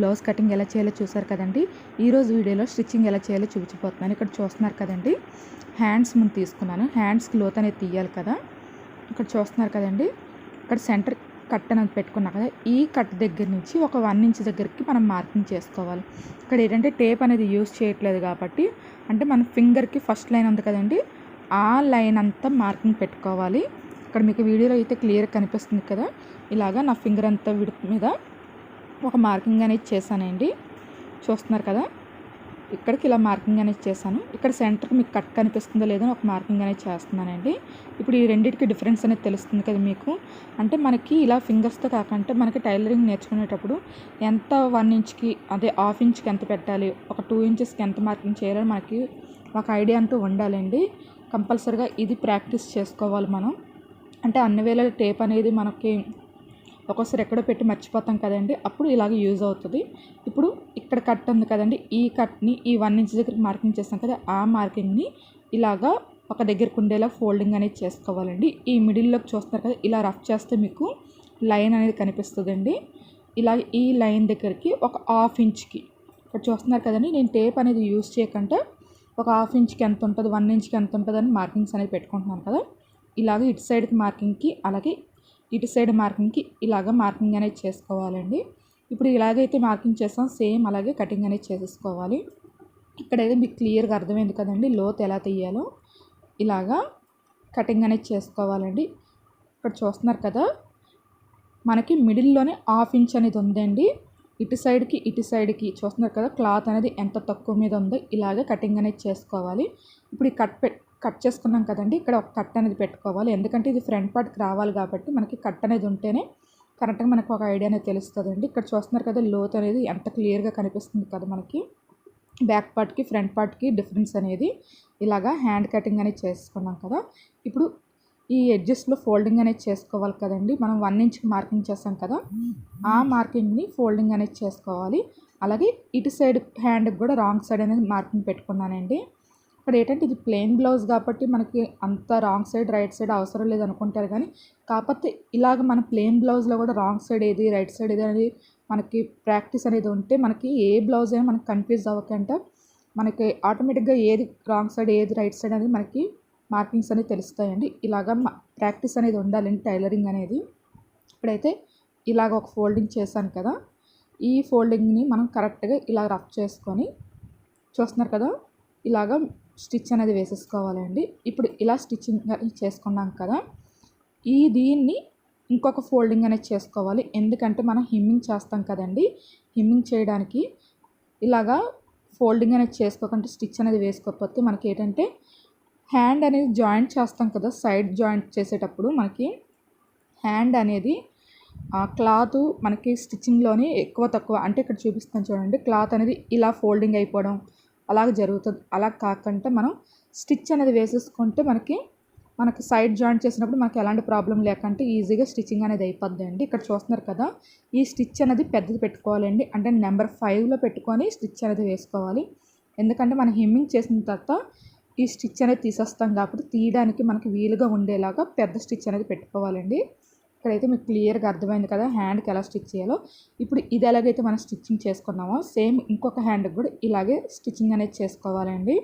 Blouse cutting ఎలా చేయాలో చూసారు కదండి. ఈరోజు వీడియోలో స్టిచ్చింగ్ ఎలా చేయాలో చూపించబోతున్నాను. ఇక్కడ చూస్తున్నారు కదండి, హ్యాండ్స్ ముందు తీసుకున్నాను. హ్యాండ్స్కి లోత్ అనేది తీయాలి కదా. ఇక్కడ చూస్తున్నారు కదండి, ఇక్కడ సెంటర్ కట్ అనేది పెట్టుకున్నా కదా. ఈ కట్ దగ్గర నుంచి ఒక 1 ఇంచ్ దగ్గరికి మనం మార్కింగ్ చేసుకోవాలి. ఇక్కడ ఏంటంటే టేప్ అనేది యూజ్ చేయట్లేదు కాబట్టి, అంటే మన ఫింగర్కి ఫస్ట్ లైన్ ఉంది కదండి, ఆ లైన్ అంతా మార్కింగ్ పెట్టుకోవాలి. ఇక్కడ మీకు వీడియోలో అయితే క్లియర్గా కనిపిస్తుంది కదా. ఇలాగా నా ఫింగర్ అంతా విడ్త్ మీద ఒక మార్కింగ్ అనేది చేశానండి. చూస్తున్నారు కదా, ఇక్కడికి ఇలా మార్కింగ్ అనేది చేశాను. ఇక్కడ సెంటర్కి మీకు కట్ కనిపిస్తుందో లేదో ఒక మార్కింగ్ అనేది చేస్తున్నానండి. ఇప్పుడు ఈ రెండింటికి డిఫరెన్స్ అనేది తెలుస్తుంది కదా మీకు. అంటే మనకి ఇలా ఫింగర్స్తో కాకుండా మనకి టైలరింగ్ నేర్చుకునేటప్పుడు ఎంత 1 ఇంచ్కి అదే 1/2 ఇంచ్కి ఎంత పెట్టాలి, ఒక 2 ఇంచెస్కి ఎంత మార్కింగ్ చేయాలో మనకి ఒక ఐడియా అంటూ ఉండాలండి. కంపల్సరీగా ఇది ప్రాక్టీస్ చేసుకోవాలి మనం. అంటే అన్ని వేళ టేప్ అనేది మనకి ఒక్కోసారి ఎక్కడో పెట్టి మర్చిపోతాం కదండి, అప్పుడు ఇలాగ యూజ్ అవుతుంది. ఇప్పుడు ఇక్కడ కట్ ఉంది కదండి, ఈ కట్ని ఈ 1 ఇంచ్ దగ్గరికి మార్కింగ్ చేస్తాం కదా, ఆ మార్కింగ్ని ఇలాగా ఒక దగ్గరకు ఉండేలా ఫోల్డింగ్ అనేది చేసుకోవాలండి. ఈ మిడిల్లోకి చూస్తున్నారు కదా, ఇలా రఫ్ చేస్తే మీకు లైన్ అనేది కనిపిస్తుందండి. ఇలా ఈ లైన్ దగ్గరికి ఒక 1/2 ఇంచ్కి ఇక్కడ చూస్తున్నారు కదండి, నేను టేప్ అనేది యూజ్ చేయకుండా ఒక 1/2 ఇంచ్కి ఎంత ఉంటుంది, 1 ఇంచ్కి ఎంత ఉంటుంది అని మార్కింగ్స్ అనేది పెట్టుకుంటున్నాను కదా. ఇలాగ ఇటు సైడ్కి మార్కింగ్కి, అలాగే ఇటు సైడ్ మార్కింగ్కి ఇలాగ మార్కింగ్ అనేది చేసుకోవాలండి. ఇప్పుడు ఇలాగైతే మార్కింగ్ చేస్తాం, సేమ్ అలాగే కటింగ్ అనేది చేసేసుకోవాలి. ఇక్కడైతే మీకు క్లియర్గా అర్థమైంది కదండి లోత్ ఎలా తీయాలో. ఇలాగా కటింగ్ అనేది చేసుకోవాలండి. ఇక్కడ చూస్తున్నారు కదా, మనకి మిడిల్లోనే 1/2 ఇంచ్ అనేది ఉందండి. ఇటు సైడ్కి చూస్తున్నారు కదా, క్లాత్ అనేది ఎంత తక్కువ మీద ఉందో ఇలాగే కటింగ్ అనేది చేసుకోవాలి. ఇప్పుడు ఈ కట్ చేసుకున్నాం కదండి, ఇక్కడ ఒక కట్ అనేది పెట్టుకోవాలి. ఎందుకంటే ఇది ఫ్రంట్ పార్ట్కి రావాలి కాబట్టి మనకి కట్ అనేది ఉంటేనే కరెక్ట్గా మనకు ఒక ఐడియా అనేది తెలుస్తుందండి. ఇక్కడ చూస్తున్నారు కదా, లోత్ అనేది ఎంత క్లియర్గా కనిపిస్తుంది కదా మనకి. బ్యాక్ పార్ట్కి ఫ్రంట్ పార్ట్కి డిఫరెన్స్ అనేది ఇలాగా హ్యాండ్ కటింగ్ అనేది చేసుకున్నాం కదా. ఇప్పుడు ఈ ఎడ్జెస్లో ఫోల్డింగ్ అనేది చేసుకోవాలి కదండి. మనం 1 ఇంచ్కి మార్కింగ్ చేస్తాం కదా, ఆ మార్కింగ్ని ఫోల్డింగ్ అనేది చేసుకోవాలి. అలాగే ఇటు సైడ్ హ్యాండ్కి కూడా రాంగ్ సైడ్ అనేది మార్కింగ్ పెట్టుకున్నానండి. ఇక్కడ ఏంటంటే ఇది ప్లెయిన్ బ్లౌజ్ కాబట్టి మనకి అంత రాంగ్ సైడ్ రైట్ సైడ్ అవసరం లేదు అనుకుంటారు, కానీ కాకపోతే ఇలాగ మన ప్లెయిన్ బ్లౌజ్లో కూడా రాంగ్ సైడ్ ఏది రైట్ సైడ్ ఏది అనేది మనకి ప్రాక్టీస్ అనేది ఉంటే మనకి ఏ బ్లౌజ్ అయినా మనకి కన్ఫ్యూజ్ అవ్వకుండా మనకి ఆటోమేటిక్గా ఏది రాంగ్ సైడ్ ఏది రైట్ సైడ్ అనేది మనకి మార్కింగ్స్ అనేవి తెలుస్తాయండి. ఇలాగ ప్రాక్టీస్ అనేది ఉండాలండి టైలరింగ్ అనేది. ఇప్పుడైతే ఇలాగ ఒక ఫోల్డింగ్ చేశాను కదా, ఈ ఫోల్డింగ్ని మనం కరెక్ట్గా ఇలా రఫ్ చేసుకొని చూస్తున్నారు కదా, ఇలాగ స్టిచ్ అనేది వేసేసుకోవాలండి. ఇప్పుడు ఇలా స్టిచ్చింగ్ చేసుకున్నాం కదా, దీన్ని ఇంకొక ఫోల్డింగ్ అనేది చేసుకోవాలి. ఎందుకంటే మనం హిమ్మింగ్ చేస్తాం కదండి, హిమ్మింగ్ చేయడానికి ఇలాగా ఫోల్డింగ్ అనేది చేసుకోకుండా స్టిచ్ అనేది వేసుకోకపోతే మనకి ఏంటంటే హ్యాండ్ అనేది జాయింట్ చేస్తాం కదా, సైడ్ జాయింట్ చేసేటప్పుడు మనకి హ్యాండ్ అనేది క్లాత్ మనకి స్టిచ్చింగ్లోని ఎక్కువ తక్కువ, అంటే ఇక్కడ చూపిస్తాను చూడండి, క్లాత్ అనేది ఇలా ఫోల్డింగ్ అయిపోవడం అలాగ జరుగుతుంది. అలా కాకుండా మనం స్టిచ్ అనేది వేసేసుకుంటే మనకి సైడ్ జాయింట్ చేసినప్పుడు మనకి ఎలాంటి ప్రాబ్లం లేకుంటే ఈజీగా స్టిచ్చింగ్ అనేది అయిపోద్ది అండి. ఇక్కడ చూస్తున్నారు కదా, ఈ స్టిచ్ అనేది పెద్దది పెట్టుకోవాలండి. అంటే నెంబర్ 5లో పెట్టుకొని స్టిచ్ అనేది వేసుకోవాలి. ఎందుకంటే మనం హెమ్మింగ్ చేసిన తర్వాత ఈ స్టిచ్ అనేది తీసేస్తాం కాబట్టి తీయడానికి మనకి వీలుగా ఉండేలాగా పెద్ద స్టిచ్ అనేది పెట్టుకోవాలండి. ఇక్కడైతే మీకు క్లియర్గా అర్థమైంది కదా హ్యాండ్కి ఎలా స్టిచ్ చేయాలో. ఇప్పుడు ఇది ఎలాగైతే మనం స్టిచ్చింగ్ చేసుకున్నామో సేమ్ ఇంకొక హ్యాండ్కి కూడా ఇలాగే స్టిచ్చింగ్ అనేది చేసుకోవాలండి.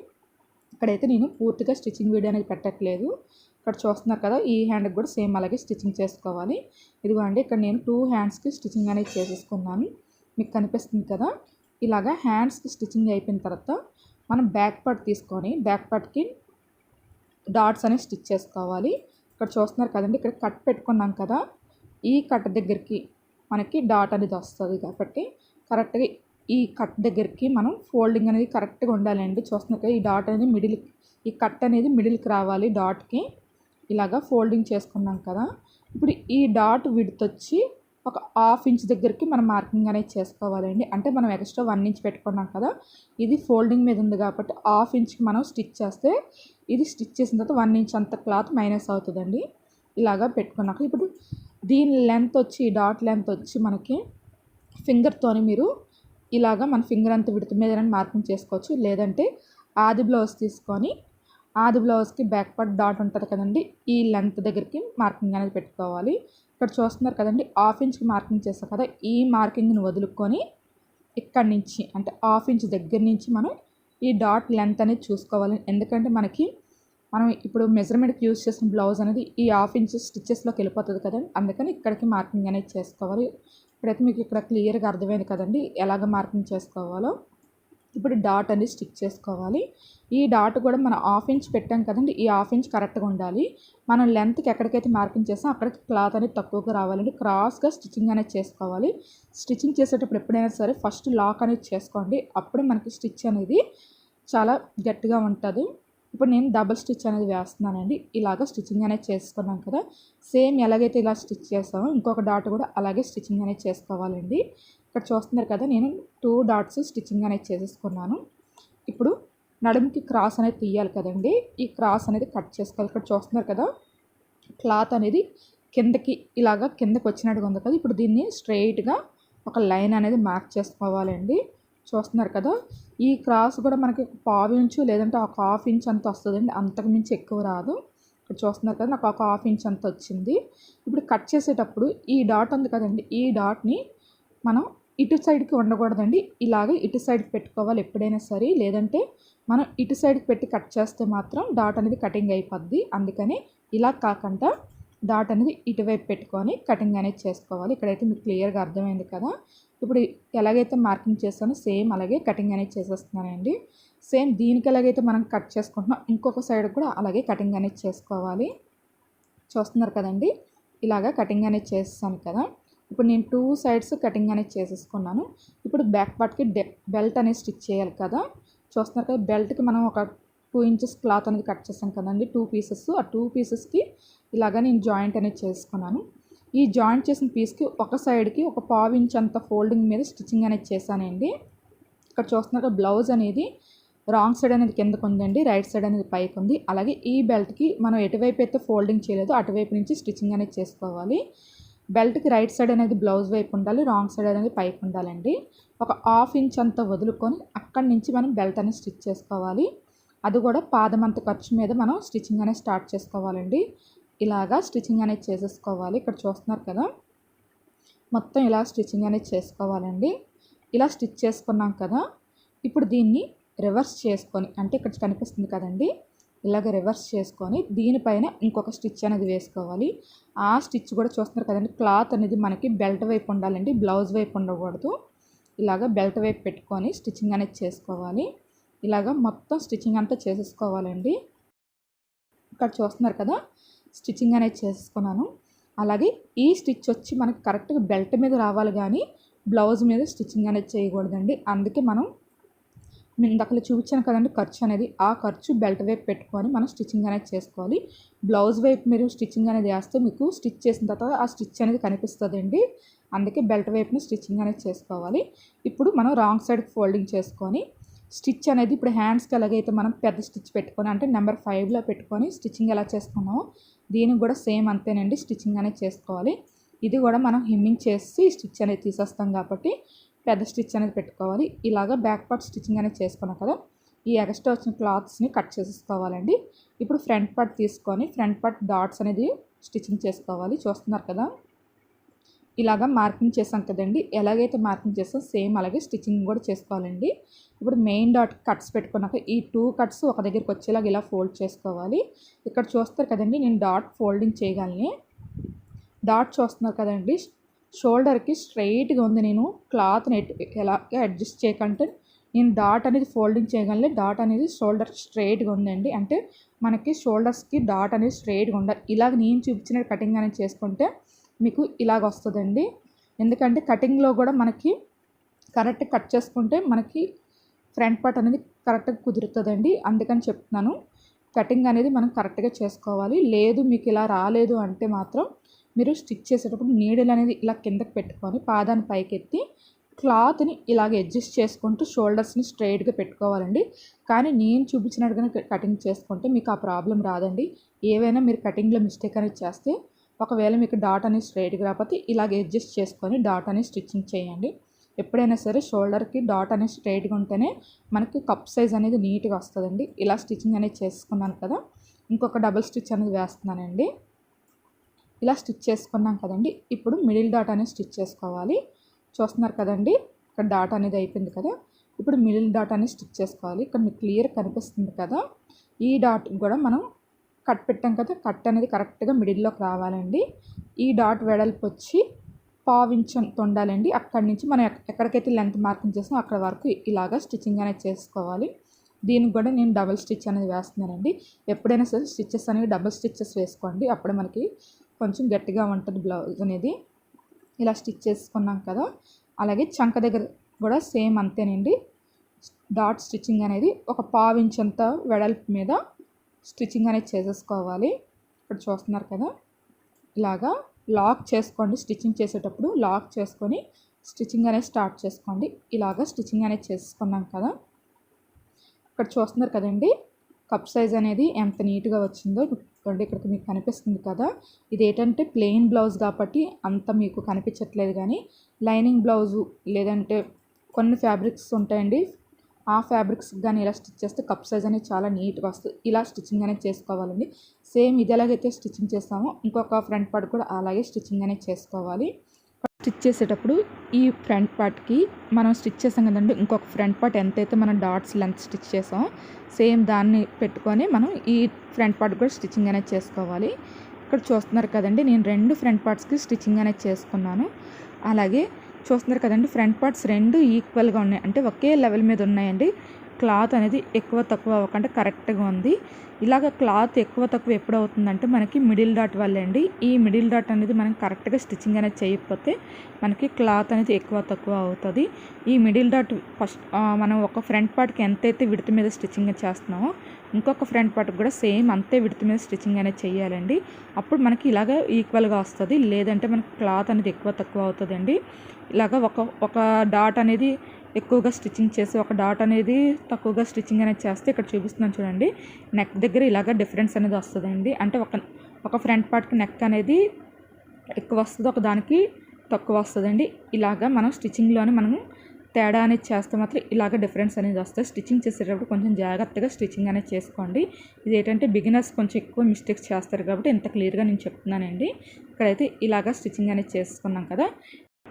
ఇక్కడైతే నేను పూర్తిగా స్టిచ్చింగ్ వీడియో అనేది పెట్టట్లేదు. ఇక్కడ చూస్తున్నారు కదా, ఈ హ్యాండ్కి కూడా సేమ్ అలాగే స్టిచ్చింగ్ చేసుకోవాలి. ఇదిగోండి, ఇక్కడ నేను 2 హ్యాండ్స్కి స్టిచ్చింగ్ అనేది చేసేసుకున్నాను. మీకు కనిపిస్తుంది కదా, ఇలాగా హ్యాండ్స్కి స్టిచ్చింగ్ అయిపోయిన తర్వాత మనం బ్యాక్ పార్ట్ తీసుకొని బ్యాక్ పార్ట్కి డాట్స్ అనేవి స్టిచ్ చేసుకోవాలి. ఇక్కడ చూస్తున్నారు కదండి, ఇక్కడ కట్ పెట్టుకున్నాం కదా, ఈ కట్ దగ్గరికి మనకి డాట్ అనేది వస్తుంది కాబట్టి కరెక్ట్గా ఈ కట్ దగ్గరికి మనం ఫోల్డింగ్ అనేది కరెక్ట్గా ఉండాలండి. చూస్తున్నారు కదా, ఈ డాట్ అనేది ఈ కట్ అనేది మిడిల్కి రావాలి డాట్కి. ఇలాగా ఫోల్డింగ్ చేసుకున్నాం కదా, ఇప్పుడు ఈ డాట్ విడ్త్ వచ్చి ఒక 1/2 ఇంచ్ దగ్గరికి మనం మార్కింగ్ అనేది చేసుకోవాలండి. అంటే మనం ఎక్స్ట్రా 1 ఇంచ్ పెట్టుకున్నాం కదా, ఇది ఫోల్డింగ్ మీద ఉంది కాబట్టి 1/2 ఇంచ్కి మనం స్టిచ్ చేస్తే ఇది స్టిచ్ చేసిన తర్వాత 1 ఇంచ్ అంత క్లాత్ మైనస్ అవుతుందండి. ఇలాగా పెట్టుకున్నాక ఇప్పుడు దీని లెంత్ వచ్చి డాట్ లెంత్ వచ్చి మనకి ఫింగర్తోని మీరు ఇలాగా మన ఫింగర్ అంత విడత మీద మార్కింగ్ చేసుకోవచ్చు. లేదంటే ఆది బ్లౌజ్ తీసుకొని ఆది బ్లౌజ్కి బ్యాక్ పార్ట్ డాట్ ఉంటుంది కదండి, ఈ లెంత్ దగ్గరికి మార్కింగ్ అనేది పెట్టుకోవాలి. ఇక్కడ చూస్తున్నారు కదండి, 1/2 ఇంచ్కి మార్కింగ్ చేస్తాం కదా, ఈ మార్కింగ్ని వదులుకొని ఇక్కడి నుంచి అంటే హాఫ్ ఇంచ్ దగ్గర నుంచి మనం ఈ డాట్ లెంత్ అనేది చూసుకోవాలి. ఎందుకంటే మనం ఇప్పుడు మెజర్మెంట్కి యూజ్ చేసిన బ్లౌజ్ అనేది ఈ హాఫ్ ఇంచ్ స్టిచ్చెస్లోకి వెళ్ళిపోతుంది కదండి. అందుకని ఇక్కడికి మార్కింగ్ అనేది చేసుకోవాలి. ఇప్పుడైతే మీకు ఇక్కడ క్లియర్గా అర్థమైంది కదండి ఎలాగ మార్కింగ్ చేసుకోవాలో. ఇప్పుడు డాట్ అనేది స్టిచ్ చేసుకోవాలి. ఈ డాట్ కూడా మనం హాఫ్ ఇంచ్ పెట్టాం కదండి, ఈ హాఫ్ ఇంచ్ కరెక్ట్గా ఉండాలి. మనం లెంత్కి ఎక్కడికైతే మార్కింగ్ చేస్తాం అక్కడికి క్లాత్ అనేది తక్కువగా రావాలండి. క్రాస్గా స్టిచ్చింగ్ అనేది చేసుకోవాలి. స్టిచ్చింగ్ చేసేటప్పుడు ఎప్పుడైనా సరే ఫస్ట్ లాక్ అనేది చేసుకోండి. అప్పుడే మనకి స్టిచ్ అనేది చాలా గట్టిగా ఉంటుంది. ఇప్పుడు నేను డబుల్ స్టిచ్ అనేది వేస్తున్నానండి. ఇలాగ స్టిచ్చింగ్ అనేది చేసుకున్నాం కదా, సేమ్ ఎలాగైతే ఇలా స్టిచ్ చేస్తామో ఇంకొక డాట్ కూడా అలాగే స్టిచ్చింగ్ అనేది చేసుకోవాలండి. ఇక్కడ చూస్తున్నారు కదా, నేను 2 డాట్స్ స్టిచ్చింగ్ అనేది చేసేసుకున్నాను. ఇప్పుడు నడుముకి క్రాస్ అనేది తీయాలి కదండి, ఈ క్రాస్ అనేది కట్ చేసుకోవాలి. ఇక్కడ చూస్తున్నారు కదా, క్లాత్ అనేది కిందకి వచ్చినట్టుగా ఉంది కదా. ఇప్పుడు దీన్ని స్ట్రైట్గా ఒక లైన్ అనేది మార్క్ చేసుకోవాలండి. చూస్తున్నారు కదా, ఈ క్రాస్ కూడా మనకి 1/2 ఇంచు లేదంటే ఒక 1/2 ఇంచ్ అంత వస్తుందండి, అంతకు మించి ఎక్కువ రాదు. ఇక్కడ చూస్తున్నారు కదా, నాకు ఒక 1/2 ఇంచ్ అంత వచ్చింది. ఇప్పుడు కట్ చేసేటప్పుడు ఈ డాట్ ఉంది కదండి, ఈ డాట్ని మనం ఇటు సైడ్కి ఉండకూడదండి, ఇలాగే ఇటు సైడ్కి పెట్టుకోవాలి ఎప్పుడైనా సరే. లేదంటే మనం ఇటు సైడ్కి పెట్టి కట్ చేస్తే మాత్రం డాట్ అనేది కటింగ్ అయిపోద్ది. అందుకని ఇలా కాకుండా డాట్ అనేది ఇటువైపు పెట్టుకొని కటింగ్ అనేది చేసుకోవాలి. ఇక్కడైతే మీకు క్లియర్గా అర్థమైంది కదా. ఇప్పుడు ఎలాగైతే మార్కింగ్ చేస్తానో సేమ్ అలాగే కటింగ్ అనేది చేసేస్తున్నానండి. సేమ్ దీనికి ఎలాగైతే మనం కట్ చేసుకుంటున్నాం ఇంకొక సైడ్ కూడా అలాగే కటింగ్ అనేది చేసుకోవాలి. చూస్తున్నారు కదండి, ఇలాగా కటింగ్ అనేది చేస్తాను కదా. ఇప్పుడు నేను 2 సైడ్స్ కటింగ్ అనేది చేసేసుకున్నాను. ఇప్పుడు బ్యాక్ పార్ట్కి బెల్ట్ అనేది స్టిచ్ చేయాలి కదా. చూస్తున్నారు కదా, బెల్ట్కి మనం ఒక 2 ఇంచెస్ క్లాత్ అనేది కట్ చేస్తాం కదండి, 2 పీసెస్. ఆ 2 పీసెస్కి ఇలాగా నేను జాయింట్ అనేది చేసుకున్నాను. ఈ జాయింట్ చేసిన పీస్కి ఒక సైడ్కి ఒక 1/2 ఇంచ్ అంత ఫోల్డింగ్ మీద స్టిచ్చింగ్ అనేది చేశానండి. ఇక్కడ చూస్తున్నారు బ్లౌజ్ అనేది రాంగ్ సైడ్ అనేది కిందకు ఉందండి, రైట్ సైడ్ అనేది పైకి ఉంది. అలాగే ఈ బెల్ట్కి మనం ఎటువైపు అయితే ఫోల్డింగ్ చేయలేదో అటువైపు నుంచి స్టిచ్చింగ్ అనేది చేసుకోవాలి. బెల్ట్కి రైట్ సైడ్ అనేది బ్లౌజ్ వైపు ఉండాలి, రాంగ్ సైడ్ అనేది పైకి ఉండాలండి. ఒక 1/2 ఇంచ్ అంత వదులుకొని అక్కడి నుంచి మనం బెల్ట్ అనేది స్టిచ్ చేసుకోవాలి. అది కూడా పాదమంత ఖర్చు మీద మనం స్టిచ్చింగ్ అనేది స్టార్ట్ చేసుకోవాలండి. ఇలాగా స్టిచ్చింగ్ అనేది చేసేసుకోవాలి. ఇక్కడ చూస్తున్నారు కదా, మొత్తం ఇలా స్టిచ్చింగ్ అనేది చేసుకోవాలండి. ఇలా స్టిచ్ చేసుకున్నాం కదా, ఇప్పుడు దీన్ని రివర్స్ చేసుకొని, అంటే ఇక్కడ కనిపిస్తుంది కదండి, ఇలాగ రివర్స్ చేసుకొని దీనిపైన ఇంకొక స్టిచ్ అనేది వేసుకోవాలి. ఆ స్టిచ్ కూడా చూస్తున్నారు కదండి, క్లాత్ అనేది మనకి బెల్ట్ వైపు ఉండాలండి, బ్లౌజ్ వైపు ఉండకూడదు. ఇలాగ బెల్ట్ వైపు పెట్టుకొని స్టిచ్చింగ్ అనేది చేసుకోవాలి. ఇలాగ మొత్తం స్టిచ్చింగ్ అంతా చేసేసుకోవాలండి. ఇక్కడ చూస్తున్నారు కదా, స్టిచ్చింగ్ అనేది చేసుకున్నాను. అలాగే ఈ స్టిచ్ వచ్చి మనకి కరెక్ట్గా బెల్ట్ మీద రావాలి కానీ బ్లౌజ్ మీద స్టిచ్చింగ్ అనేది చేయకూడదండి. అందుకే మనం ఇందాక చూపించాను కదండి ఖర్చు అనేది, ఆ ఖర్చు బెల్ట్ వైపు పెట్టుకొని మనం స్టిచ్చింగ్ అనేది చేసుకోవాలి. బ్లౌజ్ వైపు మీరు స్టిచ్చింగ్ అనేది వేస్తే మీకు స్టిచ్ చేసిన తర్వాత ఆ స్టిచ్ అనేది కనిపిస్తుందండి. అందుకే బెల్ట్ వైపుని స్టిచ్చింగ్ అనేది చేసుకోవాలి. ఇప్పుడు మనం రాంగ్ సైడ్కి ఫోల్డింగ్ చేసుకొని స్టిచ్ అనేది ఇప్పుడు హ్యాండ్స్కి ఎలాగైతే మనం పెద్ద స్టిచ్ పెట్టుకొని అంటే నెంబర్ 5లో పెట్టుకొని స్టిచ్చింగ్ ఎలా చేసుకున్నామో దీనికి కూడా సేమ్ అంతేనండి, స్టిచ్చింగ్ అనేది చేసుకోవాలి. ఇది కూడా మనం హెమ్మింగ్ చేసి స్టిచ్ అనేది తీసేస్తాం కాబట్టి పెద్ద స్టిచ్ అనేది పెట్టుకోవాలి. ఇలాగ బ్యాక్ పార్ట్ స్టిచ్చింగ్ అనేది చేసుకున్నాం కదా, ఈ ఎక్స్ట్రా వచ్చిన క్లాత్స్ని కట్ చేసేసుకోవాలండి. ఇప్పుడు ఫ్రంట్ పార్ట్ తీసుకొని ఫ్రంట్ పార్ట్ డాట్స్ అనేది స్టిచ్చింగ్ చేసుకోవాలి. చూస్తున్నారు కదా, ఇలాగ మార్కింగ్ చేసాం కదండి, ఎలాగైతే మార్కింగ్ చేస్తాం సేమ్ అలాగే స్టిచ్చింగ్ కూడా చేసుకోవాలండి. ఇప్పుడు మెయిన్ డాట్ కట్స్ పెట్టుకున్నాక ఈ 2 కట్స్ ఒక దగ్గరికి వచ్చేలాగా ఇలా ఫోల్డ్ చేసుకోవాలి. ఇక్కడ చూస్తారు కదండి, నేను డాట్ ఫోల్డింగ్ చేయగలని, డాట్ చూస్తున్నారు కదండి, షోల్డర్కి స్ట్రైట్గా ఉంది. నేను క్లాత్ని ఎలా అడ్జస్ట్ చేయకంటే నేను డాట్ అనేది ఫోల్డింగ్ చేయగలని, డాట్ అనేది షోల్డర్కి స్ట్రైట్గా ఉందండి. అంటే మనకి షోల్డర్స్కి డాట్ అనేది స్ట్రైట్గా ఉండాలి. ఇలాగ నేను చూపించిన కటింగ్ అనేది చేసుకుంటే మీకు ఇలాగ వస్తుందండి. ఎందుకంటే కటింగ్లో కూడా మనకి కరెక్ట్ కట్ చేసుకుంటే మనకి ఫ్రంట్ పార్ట్ అనేది కరెక్ట్గా కుదురుతుందండి. అందుకని చెప్తున్నాను, కటింగ్ అనేది మనం కరెక్ట్గా చేసుకోవాలి. లేదు మీకు ఇలా రాలేదు అంటే మాత్రం మీరు స్టిచ్ చేసేటప్పుడు నీడిల్ అనేది ఇలా కిందకి పెట్టుకొని పాదాన్ని పైకెత్తి క్లాత్ని ఇలాగ అడ్జస్ట్ చేసుకుంటూ షోల్డర్స్ని స్ట్రైట్గా పెట్టుకోవాలండి. కానీ నేను చూపించినట్టుగానే కటింగ్ చేసుకుంటే మీకు ఆ ప్రాబ్లం రాదండి. ఏవైనా మీరు కటింగ్లో మిస్టేక్ అనేది చేస్తే ఒకవేళ మీకు డాట్ అనేది స్ట్రైట్గా రాకపోతే ఇలాగ అడ్జస్ట్ చేసుకొని డాట్ అనేది స్టిచ్చింగ్ చేయండి. ఎప్పుడైనా సరే షోల్డర్కి డాట్ అనేది స్ట్రైట్గా ఉంటేనే మనకి కప్ సైజ్ అనేది నీట్గా వస్తుందండి. ఇలా స్టిచ్చింగ్ అనేది చేసుకున్నాను కదా, ఇంకొక డబుల్ స్టిచ్ అనేది వేస్తున్నానండి. ఇలా స్టిచ్ చేసుకున్నాం కదండి, ఇప్పుడు మిడిల్ డాట్ అనేది స్టిచ్ చేసుకోవాలి. చూస్తున్నారు కదండి, ఇక్కడ డాట్ అనేది అయిపోయింది కదా. ఇప్పుడు మిడిల్ డాట్ అనేది స్టిచ్ చేసుకోవాలి. ఇక్కడ మీకు క్లియర్ కనిపిస్తుంది కదా. ఈ డాట్ కూడా మనం కట్ పెట్టాం కదా, కట్ అనేది కరెక్ట్గా మిడిల్లోకి రావాలండి. ఈ డాట్ వెడల్పు వచ్చి పావించంత ఉండాలండి. అక్కడి నుంచి మనం ఎక్కడికైతే లెంత్ మార్కింగ్ చేసామో అక్కడ వరకు ఇలాగా స్టిచ్చింగ్ అనేది చేసుకోవాలి. దీనికి కూడా నేను డబుల్ స్టిచ్ అనేది వేస్తున్నానండి. ఎప్పుడైనా సరే స్టిచ్చెస్ అనేవి డబుల్ స్టిచ్చెస్ వేసుకోండి, అప్పుడే మనకి కొంచెం గట్టిగా ఉంటుంది బ్లౌజ్ అనేది. ఇలా స్టిచ్ చేసుకున్నాం కదా. అలాగే చంక దగ్గర కూడా సేమ్ అంతేనండి. డాట్ స్టిచ్చింగ్ అనేది ఒక పావించంత వెడల్పు మీద స్టిచ్చింగ్ అనేది చేసేసుకోవాలి. ఇక్కడ చూస్తున్నారు కదా. ఇలాగా లాక్ చేసుకోండి. స్టిచ్చింగ్ చేసేటప్పుడు లాక్ చేసుకొని స్టిచ్చింగ్ అనేది స్టార్ట్ చేసుకోండి. ఇలాగా స్టిచ్చింగ్ అనేది చేసుకున్నాం కదా. ఇక్కడ చూస్తున్నారు కదండి కప్ సైజ్ అనేది ఎంత నీట్గా వచ్చిందో. ఇక్కడ మీకు కనిపిస్తుంది కదా. ఇది ఏంటంటే ప్లెయిన్ బ్లౌజ్ కాబట్టి అంత మీకు కనిపించట్లేదు, కానీ లైనింగ్ బ్లౌజు లేదంటే కొన్ని ఫ్యాబ్రిక్స్ ఉంటాయండి, ఆ ఫ్యాబ్రిక్స్ కానీ ఇలా స్టిచ్ చేస్తే కప్ సైజ్ అనేది చాలా నీట్గా వస్తుంది. ఇలా స్టిచ్చింగ్ అనేది చేసుకోవాలండి. సేమ్ ఇది ఎలాగైతే స్టిచ్చింగ్ చేస్తామో ఇంకొక ఫ్రంట్ పార్ట్ కూడా అలాగే స్టిచ్చింగ్ అనేది చేసుకోవాలి. స్టిచ్ చేసేటప్పుడు ఈ ఫ్రంట్ పార్ట్కి మనం స్టిచ్ చేసాం కదండి, ఇంకొక ఫ్రంట్ పార్ట్ ఎంతైతే మనం డాట్స్ లెంత్ స్టిచ్ చేసామో సేమ్ దాన్ని పెట్టుకొని మనం ఈ ఫ్రంట్ పార్ట్ కూడా స్టిచ్చింగ్ అనేది చేసుకోవాలి. ఇక్కడ చూస్తున్నారు కదండి, నేను 2 ఫ్రంట్ పార్ట్స్కి స్టిచ్చింగ్ అనేది చేసుకున్నాను. అలాగే చూస్తున్నారు కదండి, ఫ్రంట్ పార్ట్స్ 2 ఈక్వల్గా ఉన్నాయి, అంటే ఒకే లెవెల్ మీద ఉన్నాయండి. క్లాత్ అనేది ఎక్కువ తక్కువ అవ్వకుండా కరెక్ట్గా ఉంది. ఇలాగ క్లాత్ ఎక్కువ తక్కువ ఎప్పుడు అవుతుందంటే మనకి మిడిల్ డాట్ వల్లే అండి. ఈ మిడిల్ డాట్ అనేది మనం కరెక్ట్గా స్టిచ్చింగ్ అనేది చేయకపోతే మనకి క్లాత్ అనేది ఎక్కువ తక్కువ అవుతుంది. ఈ మిడిల్ డాట్ ఫస్ట్ మనం ఒక ఫ్రంట్ పార్ట్కి ఎంతైతే విడత మీద స్టిచ్చింగ్ చేస్తున్నామో ఇంకొక ఫ్రంట్ పార్ట్కి కూడా సేమ్ అంతే విడత మీద స్టిచ్చింగ్ అనేది చేయాలండి. అప్పుడు మనకి ఇలాగ ఈక్వల్గా వస్తుంది. లేదంటే మనకి క్లాత్ అనేది ఎక్కువ తక్కువ అవుతుందండి. ఇలాగ ఒక డాట్ అనేది ఎక్కువగా స్టిచ్చింగ్ చేసి ఒక డాట్ అనేది తక్కువగా స్టిచ్చింగ్ అనేది చేస్తే ఇక్కడ చూపిస్తున్నాను చూడండి, నెక్ దగ్గర ఇలాగ డిఫరెన్స్ అనేది వస్తుందండి. అంటే ఒక ఫ్రంట్ పార్ట్కి నెక్ అనేది ఎక్కువ వస్తుంది, ఒక దానికి తక్కువ వస్తుందండి. ఇలాగ మనం స్టిచ్చింగ్లోనే మనం తేడా అనేది చేస్తే మాత్రం ఇలాగ డిఫరెన్స్ అనేది వస్తుంది. స్టిచ్చింగ్ చేసేటప్పుడు కొంచెం జాగ్రత్తగా స్టిచ్చింగ్ అనేది చేసుకోండి. ఇది ఏంటంటే బిగినర్స్ కొంచెం ఎక్కువ మిస్టేక్స్ చేస్తారు కాబట్టి ఇంత క్లియర్గా నేను చెప్తున్నానండి. ఇక్కడైతే ఇలాగ స్టిచ్చింగ్ అనేది చేసుకున్నాం కదా.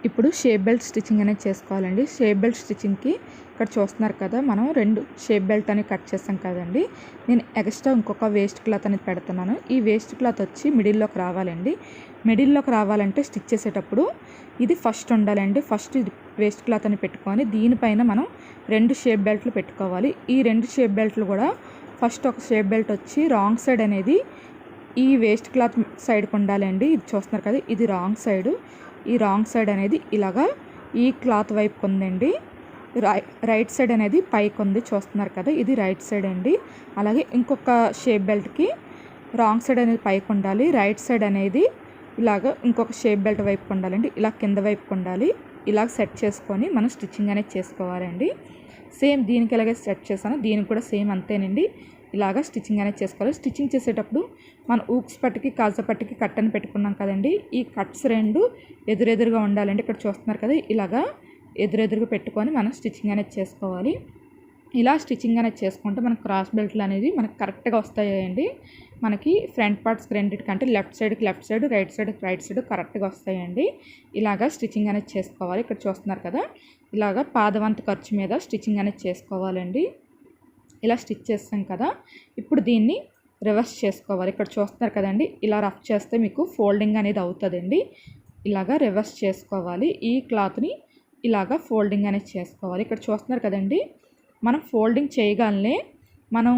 ఇప్పుడు షేప్ బెల్ట్ స్టిచ్చింగ్ అనేది చేసుకోవాలండి. షేప్ బెల్ట్ స్టిచ్చింగ్కి ఇక్కడ చూస్తున్నారు కదా, మనం 2 షేప్ బెల్ట్ అనేది కట్ చేస్తాం కదండి. నేను ఎక్స్ట్రా ఇంకొక వేస్ట్ క్లాత్ అనేది పెడుతున్నాను. ఈ వేస్ట్ క్లాత్ వచ్చి మిడిల్లోకి రావాలండి. మిడిల్లోకి రావాలంటే స్టిచ్ చేసేటప్పుడు ఇది ఫస్ట్ ఉండాలండి. ఫస్ట్ ఇది వేస్ట్ క్లాత్ అని పెట్టుకొని దీనిపైన మనం 2 షేప్ బెల్ట్లు పెట్టుకోవాలి. ఈ 2 షేప్ బెల్ట్లు కూడా ఫస్ట్ ఒక షేప్ బెల్ట్ వచ్చి రాంగ్ సైడ్ అనేది ఈ వేస్ట్ క్లాత్ సైడ్కి ఉండాలండి. ఇది చూస్తున్నారు కదా, ఇది రాంగ్ సైడు. ఈ రాంగ్ సైడ్ అనేది ఇలాగా ఈ క్లాత్ వైపు ఉందండి. రైట్ సైడ్ అనేది పైకి ఉంది, చూస్తున్నారు కదా, ఇది రైట్ సైడ్ అండి. అలాగే ఇంకొక షేప్ బెల్ట్కి రాంగ్ సైడ్ అనేది పైకి ఉండాలి, రైట్ సైడ్ అనేది ఇలాగ ఇంకొక షేప్ బెల్ట్ వైపు ఉండాలండి. ఇలా కింద వైపు ఉండాలి. ఇలా సెట్ చేసుకొని మనం స్టిచ్చింగ్ అనేది చేసుకోవాలండి. సేమ్ దీనికి ఎలాగే సెట్ చేశాను దీనికి కూడా సేమ్ అంతేనండి. ఇలాగా స్టిచ్చింగ్ అనేది చేసుకోవాలి. స్టిచ్చింగ్ చేసేటప్పుడు మనం ఊక్స్ పట్టికి కాజా పట్టికి కట్ అని పెట్టుకున్నాం కదండి, ఈ కట్స్ 2 ఎదురెదురుగా ఉండాలండి. ఇక్కడ చూస్తున్నారు కదా, ఇలాగా ఎదురెదురుగా పెట్టుకొని మనం స్టిచ్చింగ్ అనేది చేసుకోవాలి. ఇలా స్టిచ్చింగ్ అనేది చేసుకుంటే మనకు క్రాస్ బెల్ట్లు అనేది మనకు కరెక్ట్గా వస్తాయండి. మనకి ఫ్రంట్ పార్ట్స్ 2 లెఫ్ట్ సైడ్కి లెఫ్ట్ సైడ్, రైట్ సైడ్కి రైట్ సైడ్ కరెక్ట్గా వస్తాయండి. ఇలాగా స్టిచ్చింగ్ అనేది చేసుకోవాలి. ఇక్కడ చూస్తున్నారు కదా, ఇలాగా పాదవంతు ఖర్చు మీద స్టిచ్చింగ్ అనేది చేసుకోవాలండి. ఇలా స్టిచ్ చేస్తాం కదా. ఇప్పుడు దీన్ని రివర్స్ చేసుకోవాలి. ఇక్కడ చూస్తున్నారు కదండి, ఇలా రఫ్ చేస్తే మీకు ఫోల్డింగ్ అనేది అవుతుందండి. ఇలాగా రివర్స్ చేసుకోవాలి. ఈ క్లాత్ని ఇలాగా ఫోల్డింగ్ అనేది చేసుకోవాలి. ఇక్కడ చూస్తున్నారు కదండి, మనం ఫోల్డింగ్ చేయగానే మనం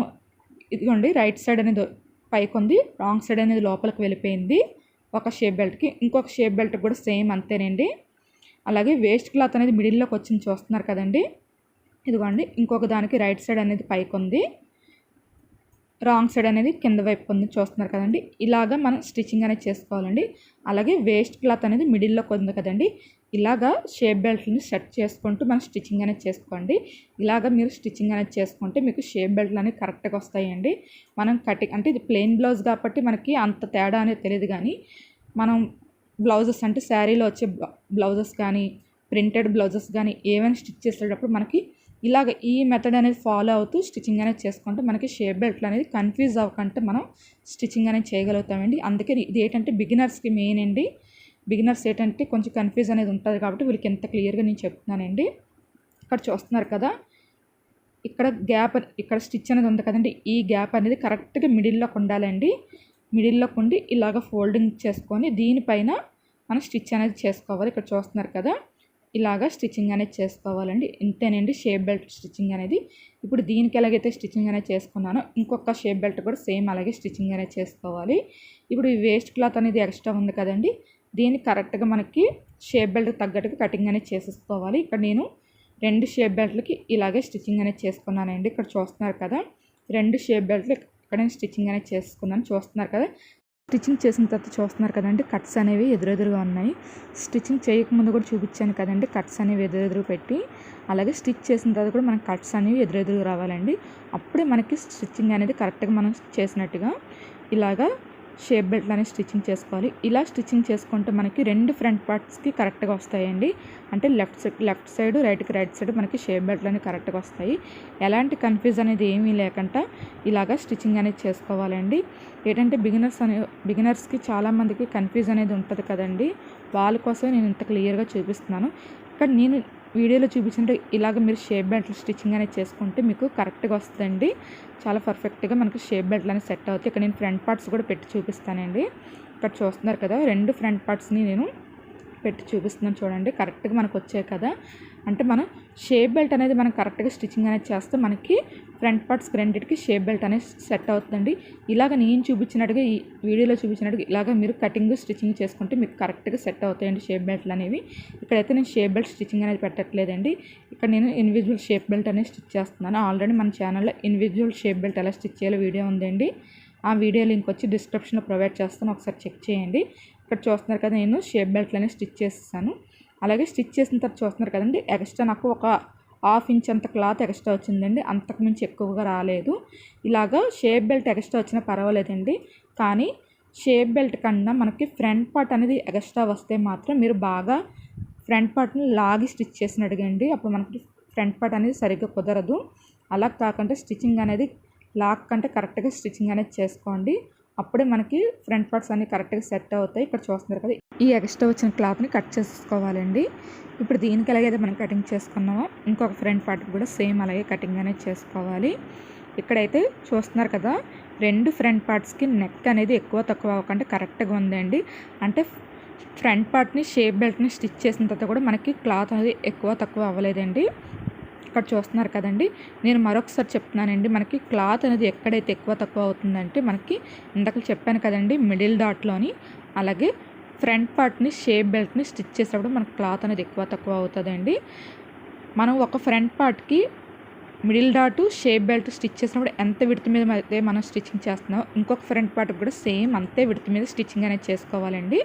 ఇదిగోండి రైట్ సైడ్ అనేది పైకి ఉంది, రాంగ్ సైడ్ అనేది లోపలికి వెళ్ళిపోయింది ఒక షేప్ బెల్ట్కి. ఇంకొక షేప్ బెల్ట్కి కూడా సేమ్ అంతేనండి. అలాగే వేస్ట్ క్లాత్ అనేది మిడిల్లోకి వచ్చింది చూస్తున్నారు కదండి, ఇదిగోండి ఇంకొక దానికి రైట్ సైడ్ అనేది పైకి ఉంది, రాంగ్ సైడ్ అనేది కింద వైపు ఉంది, చూస్తున్నారు కదండి. ఇలాగా మనం స్టిచ్చింగ్ అనేది చేసుకోవాలండి. అలాగే వేస్ట్ క్లాత్ అనేది మిడిల్లోకి ఉంది కదండి, ఇలాగా షేప్ బెల్ట్ని సెట్ చేసుకుంటూ మనం స్టిచ్చింగ్ అనేది చేసుకోండి. ఇలాగ మీరు స్టిచ్చింగ్ అనేది చేసుకుంటే మీకు షేప్ బెల్ట్లు అనేవి కరెక్ట్గా వస్తాయండి. మనం కటింగ్ అంటే ఇది ప్లెయిన్ బ్లౌజ్ కాబట్టి మనకి అంత తేడా అనేది తెలియదు, కానీ మనం బ్లౌజెస్ అంటే శారీలో వచ్చే బ్లౌజెస్ కానీ ప్రింటెడ్ బ్లౌజెస్ కానీ ఏమైనా స్టిచ్ చేసేటప్పుడు మనకి ఇలాగ ఈ మెథడ్ అనేది ఫాలో అవుతూ స్టిచ్చింగ్ అనేది చేసుకుంటే మనకి షేప్ బెల్ట్లు అనేది కన్ఫ్యూజ్ అవ్వకుండా మనం స్టిచ్చింగ్ అనేది చేయగలుగుతామండి. అందుకే ఇది ఏంటంటే బిగినర్స్కి మెయిన్ అండి. బిగినర్స్ ఏంటంటే కొంచెం కన్ఫ్యూజ్ అనేది ఉంటుంది కాబట్టి వీళ్ళకి ఎంత క్లియర్గా నేను చెప్తున్నానండి. ఇక్కడ చూస్తున్నారు కదా, ఇక్కడ గ్యాప్, ఇక్కడ స్టిచ్ అనేది ఉంది కదండి, ఈ గ్యాప్ అనేది కరెక్ట్గా మిడిల్లోకి ఉండాలండి. మిడిల్లోకి ఉండి ఇలాగ ఫోల్డింగ్ చేసుకొని దీనిపైన మనం స్టిచ్ అనేది చేసుకోవాలి. ఇక్కడ చూస్తున్నారు కదా, ఇలాగ స్టిచ్చింగ్ అనేది చేసుకోవాలండి. ఇంతేనండి షేప్ బెల్ట్ స్టిచ్చింగ్ అనేది. ఇప్పుడు దీనికి ఎలాగైతే స్టిచ్చింగ్ అనేది చేసుకున్నానో ఇంకొక షేప్ బెల్ట్ కూడా సేమ్ అలాగే స్టిచ్చింగ్ అనేది చేసుకోవాలి. ఇప్పుడు ఈ వేస్ట్ క్లాత్ అనేది ఎక్స్ట్రా ఉంది కదండి, దీన్ని కరెక్ట్గా మనకి షేప్ బెల్ట్ తగ్గట్టుగా కటింగ్ అనేది చేసేసుకోవాలి. ఇక్కడ నేను 2 షేప్ బెల్ట్లకి ఇలాగే స్టిచ్చింగ్ అనేది చేసుకున్నానండి. ఇక్కడ చూస్తున్నారు కదా, 2 షేప్ బెల్ట్లు ఇక్కడ నేను స్టిచ్చింగ్ అనేది చేసుకున్నాను. చూస్తున్నారు కదా, స్టిచ్చింగ్ చేసిన తర్వాత చూస్తున్నారు కదండి, కట్స్ అనేవి ఎదురెదురుగా ఉన్నాయి. స్టిచ్చింగ్ చేయకముందు కూడా చూపించాను కదండి, కట్స్ అనేవి ఎదురెదురు పెట్టి, అలాగే స్టిచ్ చేసిన తర్వాత కూడా మనకి కట్స్ అనేవి ఎదురెదురుగా రావాలండి. అప్పుడే మనకి స్టిచ్చింగ్ అనేది కరెక్ట్గా మనం చేసినట్టుగా ఇలాగా షేప్ బెల్ట్ అనేది స్టిచ్చింగ్ చేసుకోవాలి. ఇలా స్టిచ్చింగ్ చేసుకుంటే మనకి 2 ఫ్రంట్ పార్ట్స్కి కరెక్ట్గా వస్తాయండి. అంటే లెఫ్ట్ సైడ్ రైట్ సైడ్ మనకి షేప్ బెల్ట్లు అనేవి కరెక్ట్గా వస్తాయి. ఎలాంటి కన్ఫ్యూజ్ అనేది ఏమీ లేకుండా ఇలాగా స్టిచ్చింగ్ అనేది చేసుకోవాలండి. ఏంటంటే బిగినర్స్కి చాలామందికి కన్ఫ్యూజ్ అనేది ఉంటుంది కదండి, వాళ్ళ కోసం నేను ఇంత క్లియర్గా చూపిస్తున్నాను. ఇక్కడ నేను వీడియోలో చూపించినట్టు ఇలాగ మీరు షేప్ బెల్ట్ స్టిచ్చింగ్ అనేది చేసుకుంటే మీకు కరెక్ట్గా వస్తుందండి. చాలా పర్ఫెక్ట్గా మనకి షేప్ బెల్ట్లు అనేది సెట్ అవుతాయి. ఇక్కడ నేను ఫ్రంట్ పార్ట్స్ కూడా పెట్టి చూపిస్తానండి. ఇక్కడ చూస్తున్నారు కదా, 2 ఫ్రంట్ పార్ట్స్ని నేను పెట్టి చూపిస్తున్నాను చూడండి, కరెక్ట్గా మనకు వచ్చాయి కదా. అంటే మనం షేప్ బెల్ట్ అనేది మనం కరెక్ట్గా స్టిచ్చింగ్ అనేది చేస్తే మనకి ఫ్రంట్ పార్ట్స్కి రెండింటికి షేప్ బెల్ట్ అనేది సెట్ అవుతుందండి. ఇలాగ నేను చూపించినట్టుగా ఈ వీడియోలో చూపించినట్టుగా ఇలాగ మీరు కటింగ్ స్టిచ్చింగ్ చేసుకుంటే మీకు కరెక్ట్గా సెట్ అవుతాయండి షేప్ బెల్ట్లు అనేవి. ఇక్కడైతే నేను షేప్ బెల్ట్ స్టిచ్చింగ్ అనేది పెట్టట్లేదండి, ఇక్కడ నేను ఇన్విజిబుల్ షేప్ బెల్ట్ అనేది స్టిచ్ చేస్తున్నాను. ఆల్రెడీ మన ఛానల్లో ఇన్విజిబుల్ షేప్ బెల్ట్ ఎలా స్టిచ్ చేయాలో వీడియో ఉందండి. ఆ వీడియో లింక్ వచ్చి డిస్క్రిప్షన్లో ప్రొవైడ్ చేస్తాను, ఒకసారి చెక్ చేయండి. ఇక్కడ చూస్తున్నారు కదా, నేను షేప్ బెల్ట్లని స్టిచ్ చేస్తాను. అలాగే స్టిచ్ చేసిన తర్వాత చూస్తున్నారు కదండి, ఎక్స్ట్రా నాకు ఒక 1/2 ఇంచ్ అంత క్లాత్ ఎక్స్ట్రా వచ్చిందండి, అంతకుమించి ఎక్కువగా రాలేదు. ఇలాగా షేప్ బెల్ట్ ఎక్స్ట్రా వచ్చినా పర్వాలేదండి, కానీ షేప్ బెల్ట్ కన్నా మనకి ఫ్రంట్ పార్ట్ అనేది ఎక్స్ట్రా వస్తే మాత్రం మీరు బాగా ఫ్రంట్ పార్ట్ని లాగి స్టిచ్ చేసిన అడగండి, అప్పుడు మనకి ఫ్రంట్ పార్ట్ అనేది సరిగ్గా కుదరదు. అలా కాకుండా స్టిచ్చింగ్ అనేది లాక్ కంటే కరెక్ట్గా స్టిచ్చింగ్ అనేది చేసుకోండి, అప్పుడే మనకి ఫ్రంట్ పార్ట్స్ అన్నీ కరెక్ట్గా సెట్ అవుతాయి. ఇక్కడ చూస్తున్నారు కదా, ఈ ఎక్స్ట్రా వచ్చిన క్లాత్ని కట్ చేసుకోవాలండి. ఇప్పుడు దీనికి ఎలాగైతే మనం కటింగ్ చేసుకున్నామో ఇంకొక ఫ్రంట్ పార్ట్కి కూడా సేమ్ అలాగే కటింగ్ అనేది చేసుకోవాలి. ఇక్కడైతే చూస్తున్నారు కదా, 2 ఫ్రంట్ పార్ట్స్కి నెక్ అనేది ఎక్కువ తక్కువ అవ్వకుండా కరెక్ట్గా ఉందండి. అంటే ఫ్రంట్ పార్ట్ని షేప్ బెల్ట్ని స్టిచ్ చేసిన తర్వాత కూడా మనకి క్లాత్ అనేది ఎక్కువ తక్కువ అవ్వలేదండి. ఇక్కడ చూస్తున్నారు కదండి, నేను మరొకసారి చెప్తున్నానండి, మనకి క్లాత్ అనేది ఎక్కడైతే ఎక్కువ తక్కువ అవుతుందంటే మనకి ఇందాక చెప్పాను కదండి, మిడిల్ డాట్లోని, అలాగే ఫ్రంట్ పార్ట్ని షేప్ బెల్ట్ని స్టిచ్ చేసేటప్పుడు మనకి క్లాత్ అనేది ఎక్కువ తక్కువ అవుతుందండి. మనం ఒక ఫ్రంట్ పార్ట్కి middle dot shape belt stitch చేసినప్పుడు ఎంత విడత మీద అయితే మనం స్టిచ్చింగ్ చేస్తున్నాం, ఇంకొక ఫ్రంట్ పార్ట్కి కూడా సేమ్ అంతే విడత మీద స్టిచ్చింగ్ అనేది చేసుకోవాలండి.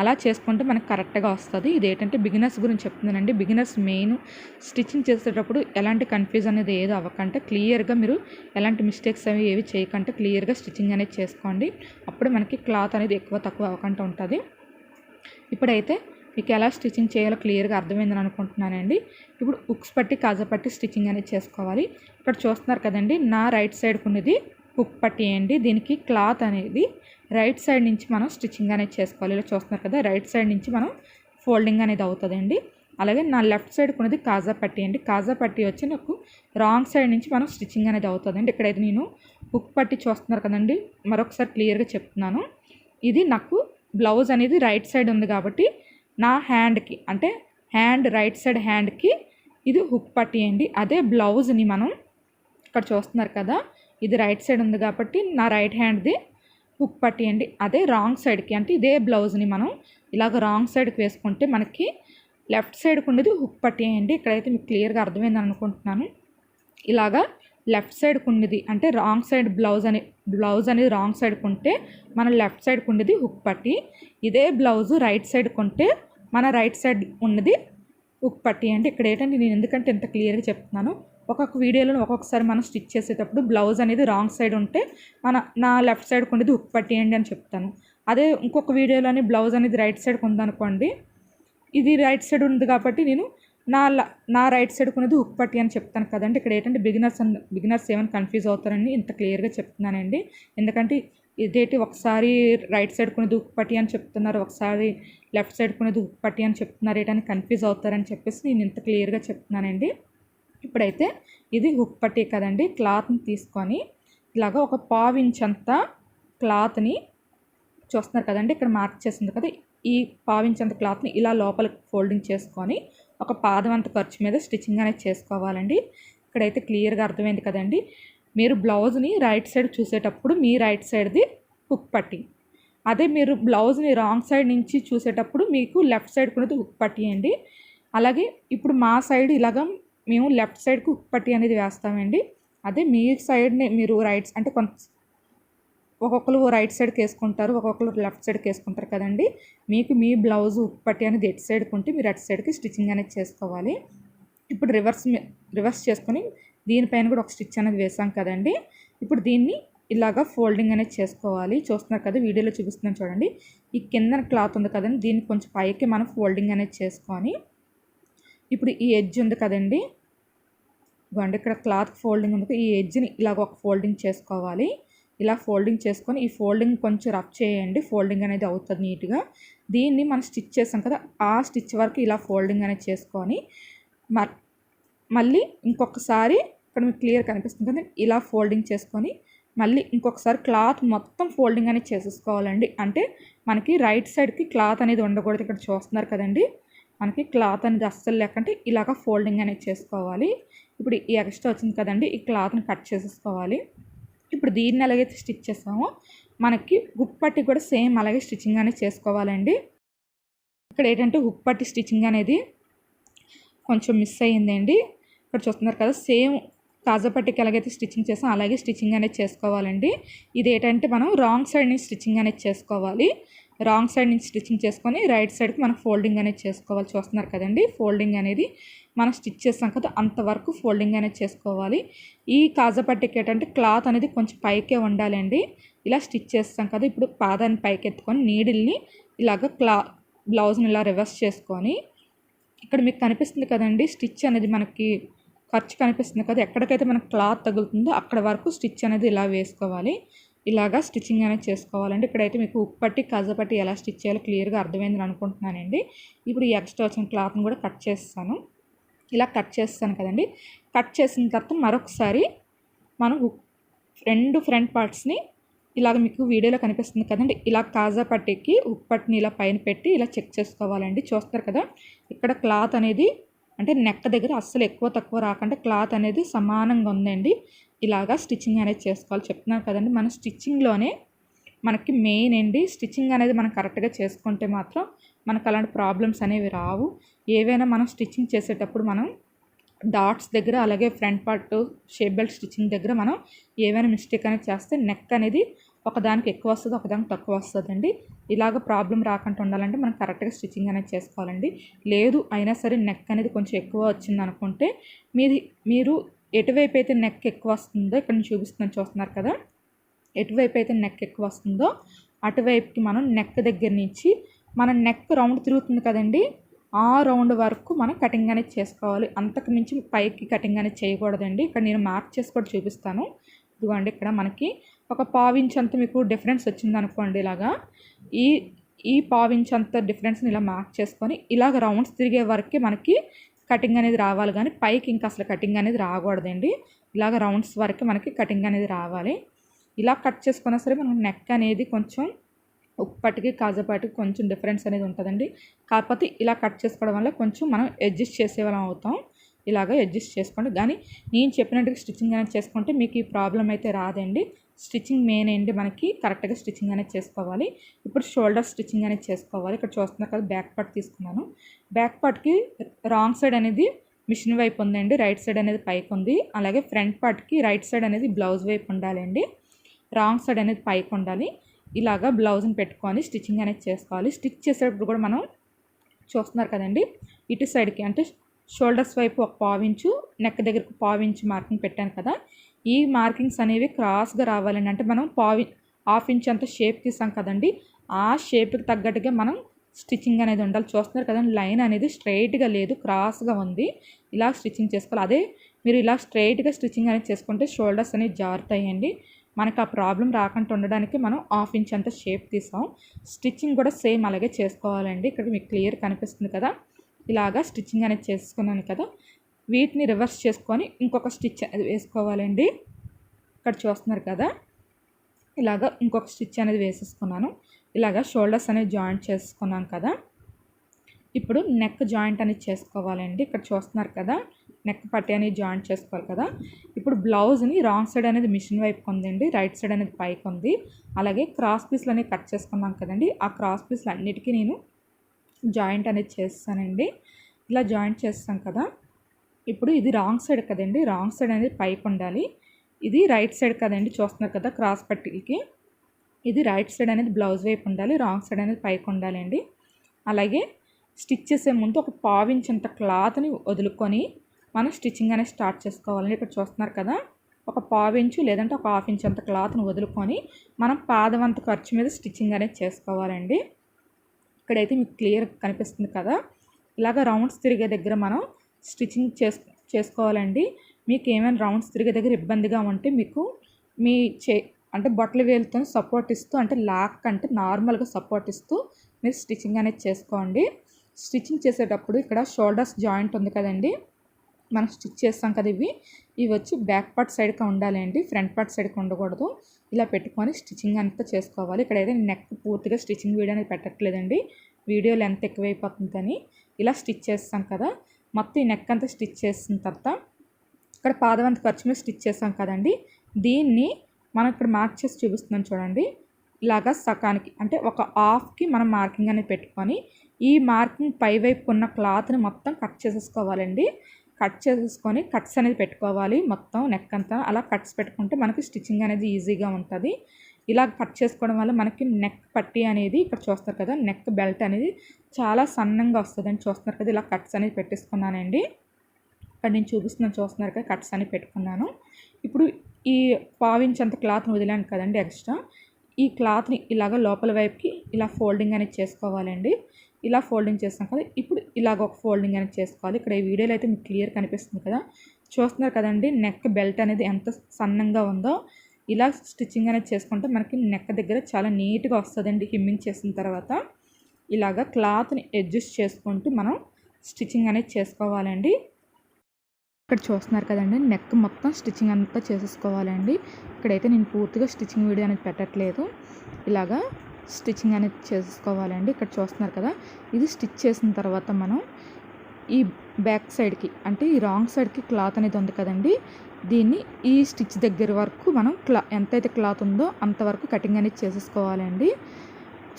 అలా చేసుకుంటే మనకు కరెక్ట్గా వస్తుంది. ఇదేంటంటే బిగినర్స్ గురించి చెప్తున్నానండి. బిగినర్స్ మెయిన్ స్టిచ్చింగ్ చేసేటప్పుడు ఎలాంటి కన్ఫ్యూజ్ అనేది ఏదో అవ్వకంటే క్లియర్గా మీరు ఎలాంటి మిస్టేక్స్ అవి ఏవి చేయకంటే క్లియర్గా స్టిచ్చింగ్ అనేది చేసుకోండి, అప్పుడు మనకి క్లాత్ అనేది ఎక్కువ తక్కువ అవ్వకుండా ఉంటుంది. ఇప్పుడైతే మీకు ఎలా స్టిచ్చింగ్ చేయాలో క్లియర్గా అర్థమైందని అనుకుంటున్నానండి. ఇప్పుడు హుక్స్ పట్టి కాజా పట్టి స్టిచ్చింగ్ అనేది చేసుకోవాలి. ఇక్కడ చూస్తున్నారు కదండి, నా రైట్ సైడ్కి ఉన్నది హుక్ పట్టి అండి. దీనికి క్లాత్ అనేది రైట్ సైడ్ నుంచి మనం స్టిచ్చింగ్ అనేది చేసుకోవాలి. ఇలా చూస్తున్నారు కదా, రైట్ సైడ్ నుంచి మనం ఫోల్డింగ్ అనేది అవుతుందండి. అలాగే నా లెఫ్ట్ సైడ్కి ఉన్నది కాజా పట్టి అండి. కాజా పట్టి వచ్చి నాకు రాంగ్ సైడ్ నుంచి మనం స్టిచ్చింగ్ అనేది అవుతుందండి. ఇక్కడైతే నేను హుక్ పట్టి చూస్తున్నారు కదండి, మరొకసారి క్లియర్గా చెప్తున్నాను. ఇది నాకు బ్లౌజ్ అనేది రైట్ సైడ్ ఉంది కాబట్టి నా హ్యాండ్కి అంటే హ్యాండ్ రైట్ సైడ్ హ్యాండ్కి ఇది హుక్ పట్టి అండి. అదే బ్లౌజ్ని మనం ఇక్కడ చూస్తున్నారు కదా, ఇది రైట్ సైడ్ ఉంది కాబట్టి నా రైట్ హ్యాండ్ది హుక్ పట్టి అండి. అదే రాంగ్ సైడ్కి అంటే ఇదే బ్లౌజ్ని మనం ఇలాగ రాంగ్ సైడ్కి వేసుకుంటే మనకి లెఫ్ట్ సైడ్కి ఉండేది హుక్ పట్టి అండి. ఇక్కడైతే మీకు క్లియర్గా అర్థమైందని అనుకుంటున్నాను. ఇలాగా లెఫ్ట్ సైడ్కి ఉండేది అంటే రాంగ్ సైడ్ బ్లౌజ్ అనేది రాంగ్ సైడ్కి ఉంటే మన లెఫ్ట్ సైడ్కి ఉండేది హుక్ పట్టి, ఇదే బ్లౌజ్ రైట్ సైడ్కి ఉంటే మన రైట్ సైడ్ ఉన్నది హుక్ పట్టి అండి. ఇక్కడ ఏంటంటే నేను ఎందుకంటే ఇంత క్లియర్గా చెప్తున్నాను, ఒక్కొక్క వీడియోలో ఒక్కొక్కసారి మనం స్టిచ్ చేసేటప్పుడు బ్లౌజ్ అనేది రాంగ్ సైడ్ ఉంటే నా లెఫ్ట్ సైడ్కి ఉండేది హుక్ పట్టి అండి అని చెప్తాను. అదే ఇంకొక వీడియోలోని బ్లౌజ్ అనేది రైట్ సైడ్కి ఉందనుకోండి, ఇది రైట్ సైడ్ ఉంది కాబట్టి నేను నా రైట్ సైడ్ కొనేది హుక్ పట్టి అని చెప్తాను కదండి. ఇక్కడ ఏంటంటే బిగినర్స్ ఏమైనా కన్ఫ్యూజ్ అవుతారని ఇంత క్లియర్గా చెప్తున్నానండి. ఎందుకంటే ఇదేంటి ఒకసారి రైట్ సైడ్ కొనేది హుక్ పట్టి అని చెప్తున్నారు, ఒకసారి లెఫ్ట్ సైడ్ కొనేది హుక్ పట్టి అని చెప్తున్నారు, ఏంటని కన్ఫ్యూజ్ అవుతారని చెప్పేసి నేను ఇంత క్లియర్గా చెప్తున్నానండి. ఇప్పుడైతే ఇది హుక్ పట్టీ కదండి, క్లాత్ని తీసుకొని ఇలాగ ఒక పావించంత క్లాత్ని చూస్తున్నారు కదండి, ఇక్కడ మార్క్ చేసింది కదా, ఈ పావించంత క్లాత్ని ఇలా లోపలికి ఫోల్డింగ్ చేసుకొని ఒక పాదం అంత ఖర్చు మీద స్టిచ్చింగ్ అనేది చేసుకోవాలండి. ఇక్కడైతే క్లియర్గా అర్థమైంది కదండి. మీరు బ్లౌజ్ని రైట్ సైడ్ చూసేటప్పుడు మీ రైట్ సైడ్ది హుక్ పట్టీ, అదే మీరు బ్లౌజ్ని రాంగ్ సైడ్ నుంచి చూసేటప్పుడు మీకు లెఫ్ట్ సైడ్ కూడా హుక్ పట్టీ అండి. అలాగే ఇప్పుడు మా సైడ్ ఇలాగ మేము లెఫ్ట్ సైడ్కి హుక్ పట్టీ అనేది వేస్తామండి. అదే మీ సైడ్ని మీరు రైట్స్ అంటే ఒక్కొక్కరు రైట్ సైడ్కి వేసుకుంటారు, ఒక్కొక్కరు లెఫ్ట్ సైడ్కి వేసుకుంటారు కదండి. మీకు మీ బ్లౌజ్ హుక్ పట్టీ అనేది ఎటు సైడ్కి ఉంటే మీరు అటు సైడ్కి స్టిచ్చింగ్ అనేది చేసుకోవాలి. ఇప్పుడు రివర్స్ చేసుకొని దీనిపైన కూడా ఒక స్టిచ్ అనేది వేసాం కదండి. ఇప్పుడు దీన్ని ఇలాగా ఫోల్డింగ్ అనేది చేసుకోవాలి. చూస్తున్నారు కదా, వీడియోలో చూపిస్తున్నాను చూడండి. ఈ కింద క్లాత్ ఉంది కదండి, దీన్ని కొంచెం పైకి మనం ఫోల్డింగ్ అనేది చేసుకొని ఇప్పుడు ఈ ఎడ్జ్ ఉంది కదండి, ఇవ్వండి ఇక్కడ క్లాత్ ఫోల్డింగ్ ఉంది, ఈ ఎడ్జ్ని ఇలాగ ఒక ఫోల్డింగ్ చేసుకోవాలి. ఇలా ఫోల్డింగ్ చేసుకొని ఈ ఫోల్డింగ్ కొంచెం రఫ్ చేయండి, ఫోల్డింగ్ అనేది అవుతుంది నీట్గా. దీన్ని మనం స్టిచ్ చేసాం కదా, ఆ స్టిచ్ వరకు ఇలా ఫోల్డింగ్ అనేది చేసుకొని మళ్ళీ ఇంకొకసారి ఇక్కడ మీకు క్లియర్ కనిపిస్తుంది కదా, ఇలా ఫోల్డింగ్ చేసుకొని మళ్ళీ ఇంకొకసారి క్లాత్ మొత్తం ఫోల్డింగ్ అనేది చేసేసుకోవాలండి. అంటే మనకి రైట్ సైడ్కి క్లాత్ అనేది ఉండకూడదు. ఇక్కడ చూస్తున్నారు కదండి, మనకి క్లాత్ అనేది అస్సలు లేకంటే ఇలాగ ఫోల్డింగ్ అనేది చేసుకోవాలి. ఇప్పుడు ఈ ఎక్స్ట్రా వచ్చింది కదండి, ఈ క్లాత్ని కట్ చేసేసుకోవాలి. ఇప్పుడు దీన్ని ఎలాగైతే స్టిచ్ చేస్తామో మనకి హుక్ పట్టీ కూడా సేమ్ అలాగే స్టిచ్చింగ్ అనేది చేసుకోవాలండి. ఇక్కడ ఏంటంటే హుక్ పట్టీ స్టిచ్చింగ్ అనేది కొంచెం మిస్ అయ్యిందండి. ఇక్కడ చూస్తున్నారు కదా, సేమ్ కాజా పట్టీకి ఎలాగైతే స్టిచ్చింగ్ చేస్తాం అలాగే స్టిచ్చింగ్ అనేది చేసుకోవాలండి. ఇది ఏంటంటే మనం రాంగ్ సైడ్ నుంచి స్టిచ్చింగ్ అనేది చేసుకోవాలి. రాంగ్ సైడ్ నుంచి స్టిచ్చింగ్ చేసుకొని రైట్ సైడ్కి మనం ఫోల్డింగ్ అనేది చేసుకోవాలి. చూస్తున్నారు కదండి, ఫోల్డింగ్ అనేది మనం స్టిచ్ చేస్తాం కదా అంతవరకు ఫోల్డింగ్ అనేది చేసుకోవాలి. ఈ కాజా పట్టీకి ఏంటంటే క్లాత్ అనేది కొంచెం పైకే ఉండాలండి. ఇలా స్టిచ్ చేస్తాం కదా, ఇప్పుడు పాదాన్ని పైకి ఎత్తుకొని నీడిల్ని ఇలాగ బ్లౌజ్ని ఇలా రివర్స్ చేసుకొని ఇక్కడ మీకు కనిపిస్తుంది కదండి, స్టిచ్ అనేది మనకి ఖర్చు కనిపిస్తుంది కదా, ఎక్కడికైతే మనకు క్లాత్ తగులుతుందో అక్కడ వరకు స్టిచ్ అనేది ఇలా వేసుకోవాలి. ఇలాగా స్టిచ్చింగ్ అనేది చేసుకోవాలండి. ఇక్కడైతే మీకు హుక్ పట్టీ కాజా పట్టీ ఎలా స్టిచ్ చేయాలో క్లియర్గా అర్థమైందని అనుకుంటున్నానండి. ఇప్పుడు ఈ ఎక్స్ట్రా వచ్చిన క్లాత్ని కూడా కట్ చేస్తాను. ఇలా కట్ చేస్తాను కదండి. కట్ చేసిన తర్వాత మరొకసారి మనం రెండు ఫ్రంట్ పార్ట్స్ని ఇలాగ మీకు వీడియోలో కనిపిస్తుంది కదండి, ఇలా కాజా పట్టీకి హుక్ పట్టీని ఇలా పైన పెట్టి ఇలా చెక్ చేసుకోవాలండి. చూస్తారు కదా, ఇక్కడ క్లాత్ అనేది అంటే నెక్ దగ్గర అస్సలు ఎక్కువ తక్కువ రాకుండా క్లాత్ అనేది సమానంగా ఉందండి. ఇలాగా స్టిచ్చింగ్ అనేది చేసుకోవాలి. చెప్తున్నాను కదండి, మన స్టిచ్చింగ్లోనే మనకి మెయిన్ అండి. స్టిచ్చింగ్ అనేది మనం కరెక్ట్గా చేసుకుంటే మాత్రం మనకు అలాంటి ప్రాబ్లమ్స్ అనేవి రావు. ఏవైనా మనం స్టిచ్చింగ్ చేసేటప్పుడు మనం డాట్స్ దగ్గర అలాగే front part shape belt stitching దగ్గర మనం ఏమైనా మిస్టేక్ అనేది చేస్తే నెక్ అనేది ఒకదానికి ఎక్కువ వస్తుంది, ఒకదానికి తక్కువ వస్తుందండి. ఇలాగ ప్రాబ్లం రాకుండా ఉండాలంటే మనం కరెక్ట్గా స్టిచ్చింగ్ అనేది చేసుకోవాలండి. లేదు అయినా సరే నెక్ అనేది కొంచెం ఎక్కువ వచ్చింది అనుకుంటే మీరు ఎటువైపు అయితే నెక్ ఎక్కువ వస్తుందో ఇక్కడ నేను చూపిస్తున్నాను, చూస్తున్నారు కదా, ఎటువైపు అయితే నెక్ ఎక్కువ వస్తుందో అటువైపుకి మనం నెక్ దగ్గర నుంచి మన నెక్ రౌండ్ తిరుగుతుంది కదండి, ఆ రౌండ్ వరకు మనం కటింగ్ అనేది చేసుకోవాలి. అంతకు మించి పైకి కటింగ్ అనేది చేయకూడదండి. ఇక్కడ నేను మార్క్ చేసి కూడా చూపిస్తాను. ఇదిగోండి, ఇక్కడ మనకి ఒక పావించ్ అంత మీకు డిఫరెన్స్ వచ్చింది అనుకోండి, ఇలాగా ఈ పావించ్ అంత డిఫరెన్స్ని ఇలా మార్క్ చేసుకొని ఇలాగ రౌండ్స్ తిరిగే వరకే మనకి కటింగ్ అనేది రావాలి, కానీ పైకి ఇంకా అసలు కటింగ్ అనేది రాకూడదండి. ఇలాగ రౌండ్స్ వరకు మనకి కటింగ్ అనేది రావాలి. ఇలా కట్ చేసుకున్నా సరే మనకి నెక్ అనేది కొంచెం హుక్ పట్టీకి కాజా పట్టీకి కొంచెం డిఫరెన్స్ అనేది ఉంటుందండి. కాకపోతే ఇలా కట్ చేసుకోవడం వల్ల కొంచెం మనం అడ్జస్ట్ చేసేవాళ్ళం అవుతాం. ఇలాగ అడ్జస్ట్ చేసుకోండి, కానీ నేను చెప్పినట్టుగా స్టిచ్చింగ్ అనేది చేసుకుంటే మీకు ఈ ప్రాబ్లం అయితే రాదండి. స్టిచ్చింగ్ మెయిన్ అండి, మనకి కరెక్ట్గా స్టిచ్చింగ్ అనేది చేసుకోవాలి. ఇప్పుడు షోల్డర్ స్టిచ్చింగ్ అనేది చేసుకోవాలి. ఇక్కడ చూస్తున్నారు కదా, బ్యాక్ పార్ట్ తీసుకున్నాను. బ్యాక్ పార్ట్కి రాంగ్ సైడ్ అనేది మిషన్ వైపు ఉందండి, రైట్ సైడ్ అనేది పైకి ఉంది. అలాగే ఫ్రంట్ పార్ట్కి రైట్ సైడ్ అనేది బ్లౌజ్ వైపు ఉండాలండి, రాంగ్ సైడ్ అనేది పైకి ఉండాలి. ఇలాగా బ్లౌజ్ని పెట్టుకొని స్టిచ్చింగ్ అనేది చేసుకోవాలి. స్టిచ్ చేసేటప్పుడు కూడా మనం చూస్తున్నారు కదండి, ఇటు సైడ్కి అంటే షోల్డర్స్ వైపు ఒక పావించు, నెక్ దగ్గరకు పావించు మార్కింగ్ పెట్టాను కదా, ఈ మార్కింగ్స్ అనేవి క్రాస్గా రావాలండి. అంటే మనం హాఫ్ ఇంచ్ అంత షేప్ తీసాం కదండి, ఆ షేప్కి తగ్గట్టుగా మనం స్టిచ్చింగ్ అనేది ఉండాలి. చూస్తున్నారు కదండి, లైన్ అనేది స్ట్రైట్గా లేదు, క్రాస్గా ఉంది. ఇలా స్టిచ్చింగ్ చేసుకోవాలి. అదే మీరు ఇలా స్ట్రైట్గా స్టిచ్చింగ్ అనేది చేసుకుంటే షోల్డర్స్ అనేవి జారుతాయండి. మనకు ఆ ప్రాబ్లం రాకుండా ఉండడానికి మనం హాఫ్ ఇంచ్ అంత షేప్ తీసాం. స్టిచ్చింగ్ కూడా సేమ్ అలాగే చేసుకోవాలండి. ఇక్కడ మీకు క్లియర్ కనిపిస్తుంది కదా, ఇలాగా స్టిచ్చింగ్ అనేది చేసుకున్నాను కదా. వీటిని రివర్స్ చేసుకొని ఇంకొక స్టిచ్ అనేది వేసుకోవాలండి. ఇక్కడ చూస్తున్నారు కదా, ఇలాగ ఇంకొక స్టిచ్ అనేది వేసేసుకున్నాను. ఇలాగ షోల్డర్స్ అనేది జాయింట్ చేసుకున్నాను కదా. ఇప్పుడు నెక్ జాయింట్ అనేది చేసుకోవాలండి. ఇక్కడ చూస్తున్నారు కదా, నెక్ పట్టి అనేది జాయింట్ చేసుకోవాలి కదా. ఇప్పుడు బ్లౌజ్ని రాంగ్ సైడ్ అనేది మిషన్ వైపు ఉందండి, రైట్ సైడ్ అనేది పైకి ఉంది. అలాగే క్రాస్ పీస్లు అనేవి కట్ చేసుకున్నాం కదండి, ఆ క్రాస్ పీస్లు అన్నిటికీ నేను జాయింట్ అనేది చేస్తానండి. ఇలా జాయింట్ చేస్తాం కదా. ఇప్పుడు ఇది రాంగ్ సైడ్ కదండి, రాంగ్ సైడ్ అనేది పైకి ఉండాలి. ఇది రైట్ సైడ్ కదండి, చూస్తున్నారు కదా క్రాస్ పట్టీలకి. ఇది రైట్ సైడ్ అనేది బ్లౌజ్ వైపు ఉండాలి, రాంగ్ సైడ్ అనేది పైకి ఉండాలి అండి. అలాగే స్టిచ్ చేసే ముందు ఒక పావించ్ అంత క్లాత్ని వదులుకొని మనం స్టిచ్చింగ్ అనేది స్టార్ట్ చేసుకోవాలండి. ఇక్కడ చూస్తున్నారు కదా, ఒక పావించు లేదంటే ఒక హాఫ్ ఇంచ్ అంత క్లాత్ని వదులుకొని మనం పాదవంత ఖర్చు మీద స్టిచ్చింగ్ అనేది చేసుకోవాలండి. ఇక్కడైతే మీకు క్లియర్ కనిపిస్తుంది కదా. ఇలాగ రౌండ్స్ తిరిగే దగ్గర మనం స్టిచ్చింగ్ చేసుకోవాలండి. మీకు ఏమైనా రౌండ్స్ తిరిగే దగ్గర ఇబ్బందిగా ఉంటే మీకు మీ అంటే బొట్టల వేలుతో సపోర్ట్ ఇస్తూ, అంటే లాక్ అంటే నార్మల్గా సపోర్ట్ ఇస్తూ మీరు స్టిచ్చింగ్ అనేది చేసుకోండి. స్టిచ్చింగ్ చేసేటప్పుడు ఇక్కడ షోల్డర్స్ జాయింట్ ఉంది కదండి, మనం స్టిచ్ చేస్తాం కదా, ఇవి వచ్చి బ్యాక్ పార్ట్ సైడ్కి ఉండాలి అండి, ఫ్రంట్ పార్ట్ సైడ్కి ఉండకూడదు. ఇలా పెట్టుకొని స్టిచ్చింగ్ అంతా చేసుకోవాలి. ఇక్కడైతే నెక్ పూర్తిగా స్టిచ్చింగ్ వీడియో అనేది పెట్టట్లేదండి, వీడియో లెంత్ ఎక్కువైపోతుందని. ఇలా స్టిచ్ చేస్తాం కదా, మొత్తం ఈ నెక్ అంతా స్టిచ్ చేసిన తర్వాత ఇక్కడ పాదవంత ఖర్చు మీద స్టిచ్ చేస్తాం కదండి, దీన్ని మనం ఇక్కడ మార్క్ చేసి చూపిస్తున్నాం చూడండి. ఇలాగా సకానికి అంటే ఒక హాఫ్కి మనం మార్కింగ్ అనేది పెట్టుకొని ఈ మార్కింగ్ పై వైపు ఉన్న క్లాత్ని మొత్తం కట్ చేసేసుకోవాలండి. కట్ చేసేసుకొని కట్స్ అనేది పెట్టుకోవాలి మొత్తం నెక్ అంతా. అలా కట్స్ పెట్టుకుంటే మనకి స్టిచ్చింగ్ అనేది ఈజీగా ఉంటుంది. ఇలా కట్ చేసుకోవడం వల్ల మనకి నెక్ పట్టీ అనేది ఇక్కడ చూస్తారు కదా, నెక్ బెల్ట్ అనేది చాలా సన్నంగా వస్తుందని చూస్తున్నారు కదా. ఇలా కట్స్ అనేది పెట్టేసుకున్నానండి. ఇక్కడ నేను చూపిస్తున్నాను, చూస్తున్నారు కదా, కట్స్ అని పెట్టుకున్నాను. ఇప్పుడు ఈ పావించ్ అంత క్లాత్ని వదిలాను కదండి ఎక్స్ట్రా, ఈ క్లాత్ని ఇలాగ లోపల వైపుకి ఇలా ఫోల్డింగ్ అనేది చేసుకోవాలండి. ఇలా ఫోల్డింగ్ చేస్తాం కదా, ఇప్పుడు ఇలాగ ఒక ఫోల్డింగ్ అనేది చేసుకోవాలి. ఇక్కడ ఈ వీడియోలో అయితే మీకు క్లియర్ కనిపిస్తుంది కదా, చూస్తున్నారు కదండి నెక్ బెల్ట్ అనేది ఎంత సన్నంగా ఉందో. ఇలా స్టిచ్చింగ్ అనేది చేసుకుంటే మనకి నెక్ దగ్గర చాలా నీట్గా వస్తుందండి. హిమ్మింగ్ చేసిన తర్వాత ఇలాగ క్లాత్ని అడ్జస్ట్ చేసుకుంటూ మనం స్టిచ్చింగ్ అనేది చేసుకోవాలండి. ఇక్కడ చూస్తున్నారు కదండి, నెక్ మొత్తం స్టిచ్చింగ్ అంతా చేసేసుకోవాలండి. ఇక్కడైతే నేను పూర్తిగా స్టిచ్చింగ్ వీడియో అనేది పెట్టట్లేదు, ఇలాగా స్టిచ్చింగ్ అనేది చేసుకోవాలండి. ఇక్కడ చూస్తున్నారు కదా, ఇది స్టిచ్ చేసిన తర్వాత మనం ఈ బ్యాక్ సైడ్కి అంటే ఈ రాంగ్ సైడ్కి క్లాత్ అనేది ఉంది కదండి, దీన్ని ఈ స్టిచ్ దగ్గర వరకు మనం ఎంతైతే క్లాత్ ఉందో అంతవరకు కటింగ్ అనేది చేసేసుకోవాలండి.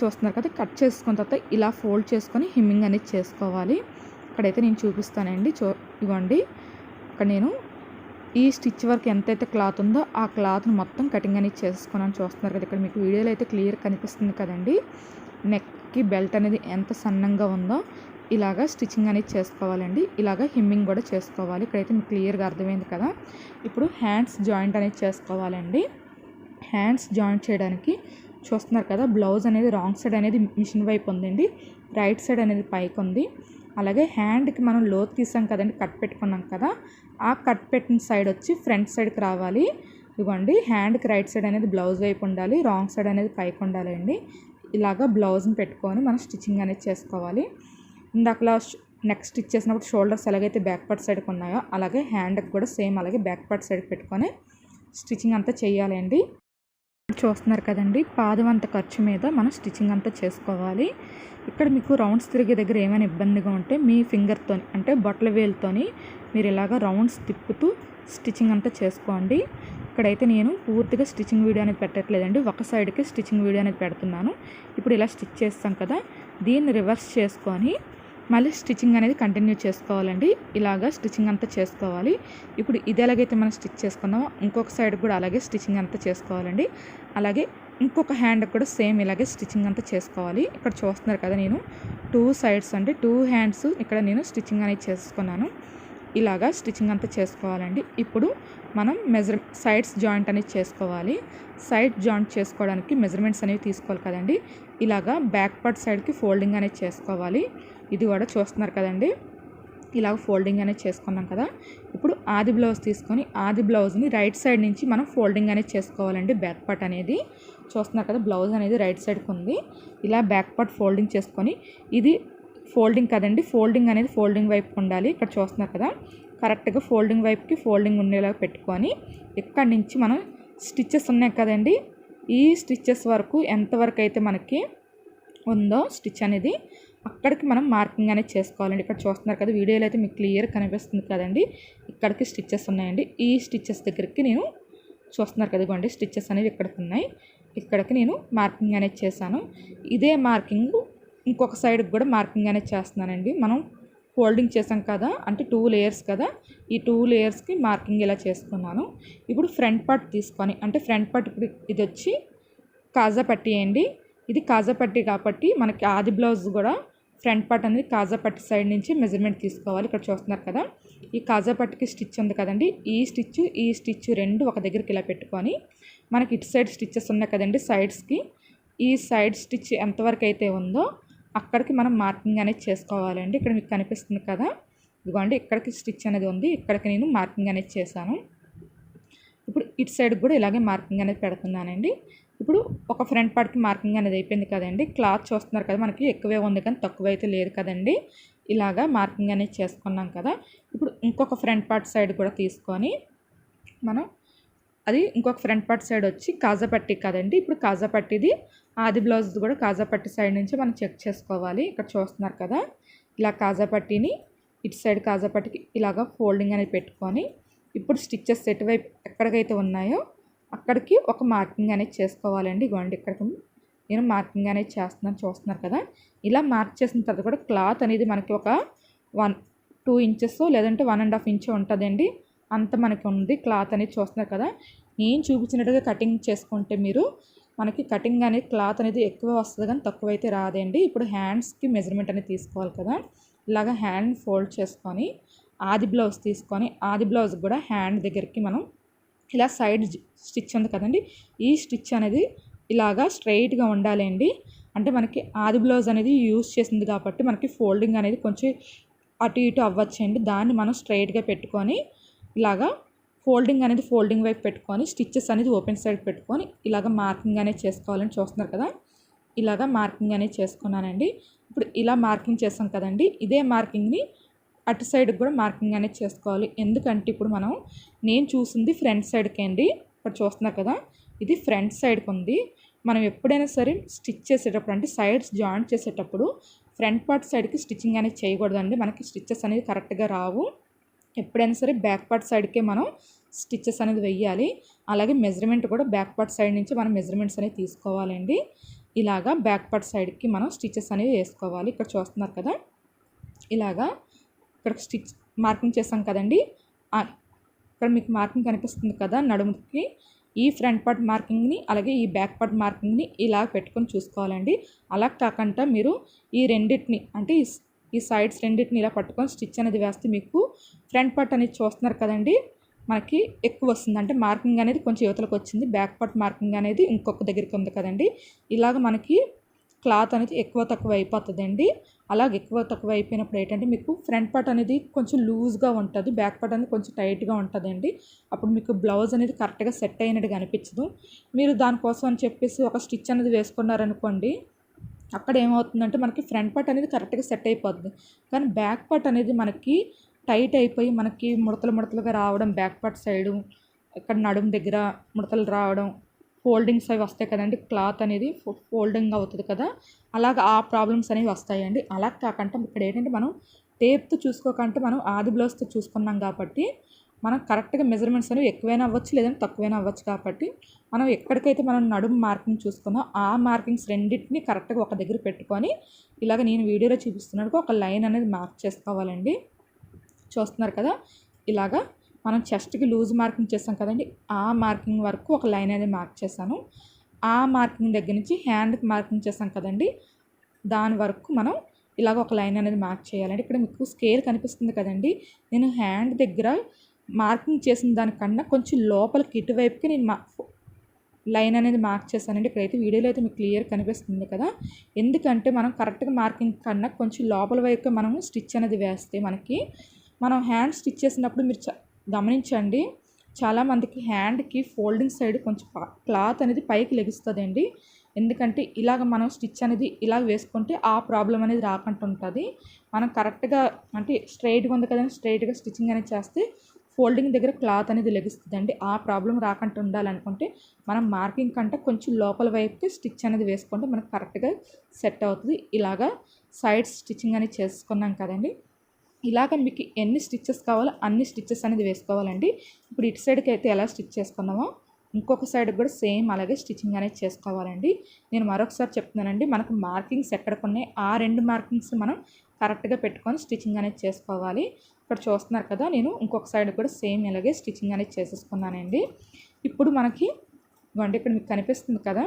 చూస్తున్నారు కదా, కట్ చేసుకున్న తర్వాత ఇలా ఫోల్డ్ చేసుకొని హిమ్మింగ్ అనేది చేసుకోవాలి. ఇక్కడైతే నేను చూపిస్తానండి, ఇవ్వండి. ఇక్కడ నేను ఈ స్టిచ్ వరకు ఎంతైతే క్లాత్ ఉందో ఆ క్లాత్ని మొత్తం కటింగ్ అనేది చేసుకున్నాను. చూస్తున్నారు కదా, ఇక్కడ మీకు వీడియోలో అయితే క్లియర్ కనిపిస్తుంది కదండి, నెక్కి బెల్ట్ అనేది ఎంత సన్నంగా ఉందో. ఇలాగా స్టిచ్చింగ్ అనేది చేసుకోవాలండి. ఇలాగా హిమ్మింగ్ కూడా చేసుకోవాలి. ఇక్కడైతే మీకు క్లియర్గా అర్థమైంది కదా. ఇప్పుడు హ్యాండ్స్ జాయింట్ అనేది చేసుకోవాలండి. హ్యాండ్స్ జాయింట్ చేయడానికి చూస్తున్నారు కదా, బ్లౌజ్ అనేది రాంగ్ సైడ్ అనేది మిషన్ వైపు ఉందండి, రైట్ సైడ్ అనేది పైకి ఉంది. అలాగే హ్యాండ్కి మనం లోతు తీసాం కదండి, కట్ పెట్టుకున్నాం కదా, ఆ కట్ పెట్టిన సైడ్ వచ్చి ఫ్రంట్ సైడ్కి రావాలి. ఇవ్వండి, హ్యాండ్కి రైట్ సైడ్ అనేది బ్లౌజ్ వైపు ఉండాలి, రాంగ్ సైడ్ అనేది పైకి ఉండాలి అండి. ఇలాగా బ్లౌజ్ని పెట్టుకొని మనం స్టిచ్చింగ్ అనేది చేసుకోవాలి. ఇందాకలా నెక్ స్టిచ్ చేసినప్పుడు షోల్డర్స్ ఎలాగైతే బ్యాక్ పార్ట్ సైడ్కి ఉన్నాయో అలాగే హ్యాండ్కి కూడా సేమ్ అలాగే బ్యాక్ పార్ట్ సైడ్కి పెట్టుకొని స్టిచ్చింగ్ అంతా చేయాలండి. చూస్తున్నారు కదండి, పాదవంత ఖర్చు మీద మనం స్టిచ్చింగ్ అంతా చేసుకోవాలి. ఇక్కడ మీకు రౌండ్స్ తిరిగే దగ్గర ఏమైనా ఇబ్బందిగా ఉంటే మీ ఫింగర్తో అంటే బొట్టల వేలుతోని మీరు ఇలాగ రౌండ్స్ తిప్పుతూ స్టిచ్చింగ్ అంతా చేసుకోండి. ఇక్కడైతే నేను పూర్తిగా స్టిచ్చింగ్ వీడియో అనేది పెట్టట్లేదండి, ఒక సైడ్కి స్టిచ్చింగ్ వీడియో అనేది పెడుతున్నాను. ఇప్పుడు ఇలా స్టిచ్ చేస్తాం కదా, దీన్ని రివర్స్ చేసుకొని మళ్ళీ స్టిచ్చింగ్ అనేది కంటిన్యూ చేసుకోవాలండి. ఇలాగా స్టిచ్చింగ్ అంతా చేసుకోవాలి. ఇప్పుడు ఇది ఎలాగైతే మనం స్టిచ్ చేసుకున్నామో ఇంకొక సైడ్ కూడా అలాగే స్టిచ్చింగ్ అంతా చేసుకోవాలండి. అలాగే ఇంకొక హ్యాండ్కి కూడా సేమ్ ఇలాగే స్టిచ్చింగ్ అంతా చేసుకోవాలి. ఇక్కడ చూస్తున్నారు కదా, నేను 2 సైడ్స్ అంటే 2 హ్యాండ్స్ ఇక్కడ నేను స్టిచ్చింగ్ అనేది చేసుకున్నాను. ఇలాగా స్టిచ్చింగ్ అంతా చేసుకోవాలండి. ఇప్పుడు మనం సైడ్స్ జాయింట్ అనేది చేసుకోవాలి. సైడ్ జాయింట్ చేసుకోవడానికి మెజర్మెంట్స్ అనేవి తీసుకోవాలి కదండి. ఇలాగా బ్యాక్ పార్ట్ సైడ్కి ఫోల్డింగ్ అనేది చేసుకోవాలి. ఇది కూడా చూస్తున్నారు కదండి, ఇలాగ ఫోల్డింగ్ అనేది చేసుకున్నాం కదా. ఇప్పుడు ఆది బ్లౌజ్ తీసుకొని ఆది బ్లౌజ్ని రైట్ సైడ్ నుంచి మనం ఫోల్డింగ్ అనేది చేసుకోవాలండి. బ్యాక్ పార్ట్ అనేది చూస్తున్నారు కదా, బ్లౌజ్ అనేది రైట్ సైడ్కి ఉంది. ఇలా బ్యాక్ పార్ట్ ఫోల్డింగ్ చేసుకొని, ఇది ఫోల్డింగ్ కదండి, ఫోల్డింగ్ అనేది ఫోల్డింగ్ వైపు ఉండాలి. ఇక్కడ చూస్తున్నారు కదా, కరెక్ట్గా ఫోల్డింగ్ వైపుకి ఫోల్డింగ్ ఉండేలా పెట్టుకొని ఇక్కడి నుంచి మనం స్టిచ్చెస్ ఉన్నాయి కదండి, ఈ స్టిచ్చెస్ వరకు ఎంతవరకు అయితే మనకి ఉందో స్టిచ్ అనేది అక్కడికి మనం మార్కింగ్ అనేది చేసుకోవాలండి. ఇక్కడ చూస్తున్నారు కదా, వీడియోలో అయితే మీకు క్లియర్ కనిపిస్తుంది కదండి, ఇక్కడికి స్టిచ్చెస్ ఉన్నాయండి. ఈ స్టిచ్చెస్ దగ్గరికి నేను చూస్తున్నారు కదా, ఇవ్వండి స్టిచ్చెస్ అనేవి ఇక్కడికి ఉన్నాయి. ఇక్కడికి నేను మార్కింగ్ అనేది చేశాను. ఇదే మార్కింగ్ ఇంకొక సైడ్కి కూడా మార్కింగ్ అనేది చేస్తున్నానండి. మనం ఫోల్డింగ్ చేసాం కదా, అంటే 2 లేయర్స్ కదా, ఈ 2 లేయర్స్కి మార్కింగ్ ఇలా చేసుకున్నాను. ఇప్పుడు ఫ్రంట్ పార్ట్ తీసుకొని, అంటే ఫ్రంట్ పార్ట్ ఇప్పుడు ఇది వచ్చి కాజా పట్టీ అండి. ఇది కాజా పట్టీ కాబట్టి మనకి ఆది బ్లౌజ్ కూడా ఫ్రంట్ పార్ట్ అనేది కాజా పట్టీ సైడ్ నుంచి మెజర్మెంట్ తీసుకోవాలి. ఇక్కడ చూస్తున్నారు కదా, ఈ కాజా పట్టీకి స్టిచ్ ఉంది కదండి, ఈ స్టిచ్ రెండు ఒక దగ్గరికి ఇలా పెట్టుకొని మనకి ఇటు సైడ్ స్టిచ్చెస్ ఉన్నాయి కదండి సైడ్స్కి, ఈ సైడ్ స్టిచ్ ఎంతవరకు అయితే ఉందో అక్కడికి మనం మార్కింగ్ అనేది చేసుకోవాలండి. ఇక్కడ మీకు కనిపిస్తుంది కదా, ఇదిగోండి ఇక్కడికి స్టిచ్ అనేది ఉంది, ఇక్కడికి నేను మార్కింగ్ అనేది చేశాను. ఇప్పుడు ఇటు సైడ్ కూడా ఇలాగే మార్కింగ్ అనేది పెడుతున్నానండి. ఇప్పుడు ఒక ఫ్రంట్ పార్ట్కి మార్కింగ్ అనేది అయిపోయింది కదండి. క్లాత్ చూస్తున్నారు కదా, మనకి ఎక్కువే ఉంది కానీ తక్కువ అయితే లేదు కదండి. ఇలాగా మార్కింగ్ అనేది చేసుకున్నాం కదా. ఇప్పుడు ఇంకొక ఫ్రంట్ పార్ట్ సైడ్ కూడా తీసుకొని మనం అది ఇంకొక ఫ్రంట్ పార్ట్ సైడ్ వచ్చి కాజా పట్టీ కదండి, ఇప్పుడు కాజా పట్టీది ఆది బ్లౌజ్ కూడా కాజా పట్టీ సైడ్ నుంచి మనం చెక్ చేసుకోవాలి. ఇక్కడ చూస్తున్నారు కదా, ఇలా కాజా పట్టీని ఇటు సైడ్ కాజా పట్టీకి ఇలాగా ఫోల్డింగ్ అనేది పెట్టుకొని ఇప్పుడు స్టిచ్చెస్ ఎటువైపు ఎక్కడికైతే ఉన్నాయో అక్కడికి ఒక మార్కింగ్ అనేది చేసుకోవాలండి. ఇవ్వండి ఇక్కడికి నేను మార్కింగ్ అనేది చేస్తున్నాను, చూస్తున్నారు కదా. ఇలా మార్క్ చేసిన తర్వాత కూడా క్లాత్ అనేది మనకి ఒక 1-2 ఇంచెస్ లేదంటే 1.5 ఇంచ్ ఉంటుందండి, అంత మనకి ఉంది క్లాత్ అనేది. చూస్తున్నారు కదా, నేను చూపించినట్టుగా కటింగ్ చేసుకుంటే మీరు మనకి కటింగ్ అనేది క్లాత్ అనేది ఎక్కువ వస్తుంది కానీ తక్కువ అయితే రాదండి. ఇప్పుడు హ్యాండ్స్కి మెజర్మెంట్ అనేది తీసుకోవాలి కదా, ఇలాగ హ్యాండ్ ఫోల్డ్ చేసుకొని ఆది బ్లౌజ్ తీసుకొని ఆది బ్లౌజ్ కూడా హ్యాండ్ దగ్గరికి మనం ఇలా సైడ్ స్టిచ్ ఉంది కదండి, ఈ స్టిచ్ అనేది ఇలాగా స్ట్రైట్గా ఉండాలండి. అంటే మనకి ఆది బ్లౌజ్ అనేది యూజ్ చేసింది కాబట్టి మనకి ఫోల్డింగ్ అనేది కొంచెం అటు ఇటు అవ్వచ్చండి. దాన్ని మనం స్ట్రైట్గా పెట్టుకొని ఇలాగా ఫోల్డింగ్ వైపు పెట్టుకొని స్టిచ్చెస్ అనేది ఓపెన్ సైడ్ పెట్టుకొని ఇలాగ మార్కింగ్ అనేది చేసుకోవాలని. చూస్తున్నారు కదా, ఇలాగ మార్కింగ్ అనేది చేసుకున్నానండి. ఇప్పుడు ఇలా మార్కింగ్ చేస్తాం కదండి, ఇదే మార్కింగ్ని అటు సైడ్కి కూడా మార్కింగ్ అనేది చేసుకోవాలి. ఎందుకంటే ఇప్పుడు నేను చూసింది ఫ్రంట్ సైడ్కి అండి. ఇక్కడ చూస్తున్నారు కదా, ఇది ఫ్రంట్ సైడ్కి ఉంది. మనం ఎప్పుడైనా సరే స్టిచ్ చేసేటప్పుడు అంటే సైడ్స్ జాయింట్ చేసేటప్పుడు ఫ్రంట్ పార్ట్ సైడ్కి స్టిచ్చింగ్ అనేది చేయకూడదండి, మనకి స్టిచ్చెస్ అనేది కరెక్ట్గా రావు. ఎప్పుడైనా సరే బ్యాక్ పార్ట్ సైడ్కే మనం స్టిచ్చెస్ అనేది వెయ్యాలి. అలాగే మెజర్మెంట్ కూడా బ్యాక్ పార్ట్ సైడ్ నుంచి మనం మెజర్మెంట్స్ అనేది తీసుకోవాలండి. ఇలాగా బ్యాక్ పార్ట్ సైడ్కి మనం స్టిచ్చెస్ అనేది వేసుకోవాలి. ఇక్కడ చూస్తున్నారు కదా, ఇలాగా ఇక్కడ స్టిచ్ మార్కింగ్ చేస్తాం కదండి, ఇక్కడ మీకు మార్కింగ్ కనిపిస్తుంది కదా నడుముకి, ఈ ఫ్రంట్ పార్ట్ మార్కింగ్ని అలాగే ఈ బ్యాక్ పార్ట్ మార్కింగ్ని ఇలా పెట్టుకొని చూసుకోవాలండి. అలా కాకుండా మీరు ఈ రెండింటిని అంటే ఈ సైడ్స్ రెండింటిని ఇలా పట్టుకొని స్టిచ్ అనేది వేస్తే మీకు ఫ్రంట్ పార్ట్ అనేది చూస్తున్నారు కదండి మనకి ఎక్కువ వస్తుంది. అంటే మార్కింగ్ అనేది కొంచెం యువతలకు వచ్చింది, బ్యాక్ పార్ట్ మార్కింగ్ అనేది ఇంకొక దగ్గరికి ఉంది కదండి. ఇలాగ మనకి క్లాత్ అనేది ఎక్కువ తక్కువ అయిపోతుందండి. అలాగే ఎక్కువ తక్కువ అయిపోయినప్పుడు ఏంటంటే మీకు ఫ్రంట్ పార్ట్ అనేది కొంచెం లూజ్గా ఉంటుంది, బ్యాక్ పార్ట్ అనేది కొంచెం టైట్గా ఉంటుందండి. అప్పుడు మీకు బ్లౌజ్ అనేది కరెక్ట్గా సెట్ అయినట్టుగా అనిపించదు. మీరు దానికోసం అని చెప్పేసి ఒక స్టిచ్ అనేది వేసుకున్నారనుకోండి, అక్కడ ఏమవుతుందంటే మనకి ఫ్రంట్ పార్ట్ అనేది కరెక్ట్గా సెట్ అయిపోతుంది, కానీ బ్యాక్ పార్ట్ అనేది మనకి టైట్ అయిపోయి మనకి ముడతలుగా రావడం, బ్యాక్ పార్ట్ సైడు ఇక్కడ నడుము దగ్గర ముడతలు రావడం, ఫోల్డింగ్స్ అవి వస్తాయి కదండి, క్లాత్ అనేది ఫోల్డింగ్ అవుతుంది కదా, అలాగ ఆ ప్రాబ్లమ్స్ అనేవి వస్తాయండి. అలా కాకుండా ఇక్కడ ఏంటంటే మనం టేప్తో చూసుకోకంటే మనం ఆది బ్లౌజ్తో చూసుకున్నాం కాబట్టి మనం కరెక్ట్గా మెజర్మెంట్స్ అనేవి ఎక్కువైనా అవ్వచ్చు లేదంటే తక్కువైనా అవ్వచ్చు. కాబట్టి మనం ఎక్కడికైతే మనం నడుము మార్కింగ్ చూసుకున్నాం ఆ మార్కింగ్స్ రెండింటిని కరెక్ట్గా ఒక దగ్గర పెట్టుకొని ఇలాగ నేను వీడియోలో చూపిస్తున్నట్టుగా ఒక లైన్ అనేది మార్క్ చేసుకోవాలండి. చూస్తున్నారు కదా, ఇలాగా మనం చెస్ట్కి లూజ్ మార్కింగ్ చేస్తాం కదండి, ఆ మార్కింగ్ వరకు ఒక లైన్ అనేది మార్క్ చేశాను. ఆ మార్కింగ్ దగ్గర నుంచి హ్యాండ్కి మార్కింగ్ చేస్తాం కదండి, దాని వరకు మనం ఇలాగ ఒక లైన్ అనేది మార్క్ చేయాలండి. ఇక్కడ మీకు స్కేల్ కనిపిస్తుంది కదండి, నేను హ్యాండ్ దగ్గర మార్కింగ్ చేసిన దానికన్నా కొంచెం లోపలికి ఇటువైపుకి నేను లైన్ అనేది మార్క్ చేశానండి. ఇక్కడైతే వీడియోలో అయితే మీకు క్లియర్ కనిపిస్తుంది కదా, ఎందుకంటే మనం కరెక్ట్గా మార్కింగ్ కన్నా కొంచెం లోపల వైపు మనం స్టిచ్ అనేది వేస్తే మనకి మనం హ్యాండ్ స్టిచ్ చేసినప్పుడు మీరు గమనించండి, చాలామందికి హ్యాండ్కి ఫోల్డింగ్ సైడ్ కొంచెం క్లాత్ అనేది పైకి లెగుస్తుందండి. ఎందుకంటే ఇలాగ మనం స్టిచ్ అనేది ఇలా వేసుకుంటే ఆ ప్రాబ్లం అనేది రాకుండా ఉంటుంది. మనం కరెక్ట్గా అంటే స్ట్రైట్గా ఉంది కదండి, స్ట్రైట్గా స్టిచ్చింగ్ అనేది చేస్తే ఫోల్డింగ్ దగ్గర క్లాత్ అనేది లెగుస్తుందండి. ఆ ప్రాబ్లం రాకుండా ఉండాలనుకుంటే మనం మార్కింగ్ కంటే కొంచెం లోపల వైపుకి స్టిచ్ అనేది వేసుకుంటే మనకు కరెక్ట్గా సెట్ అవుతుంది. ఇలాగా సైడ్ స్టిచ్చింగ్ అనేది చేసుకున్నాం కదండి. ఇలాగ మీకు ఎన్ని స్టిచ్చెస్ కావాలో అన్ని స్టిచ్చెస్ అనేది వేసుకోవాలండి. ఇప్పుడు ఇటు సైడ్కి అయితే ఎలా స్టిచ్ చేసుకున్నామో ఇంకొక సైడ్కి కూడా సేమ్ అలాగే స్టిచ్చింగ్ అనేది చేసుకోవాలండి. నేను మరొకసారి చెప్తున్నానండి, మనకు మార్కింగ్స్ ఎక్కడికున్నాయి ఆ 2 మార్కింగ్స్ మనం కరెక్ట్గా పెట్టుకొని స్టిచ్చింగ్ అనేది చేసుకోవాలి. ఇక్కడ చూస్తున్నారు కదా, నేను ఇంకొక సైడ్ కూడా సేమ్ ఇలాగే స్టిచ్చింగ్ అనేది చేసేసుకున్నానండి. ఇప్పుడు మనకి ఇవ్వండి, ఇక్కడ మీకు కనిపిస్తుంది కదా,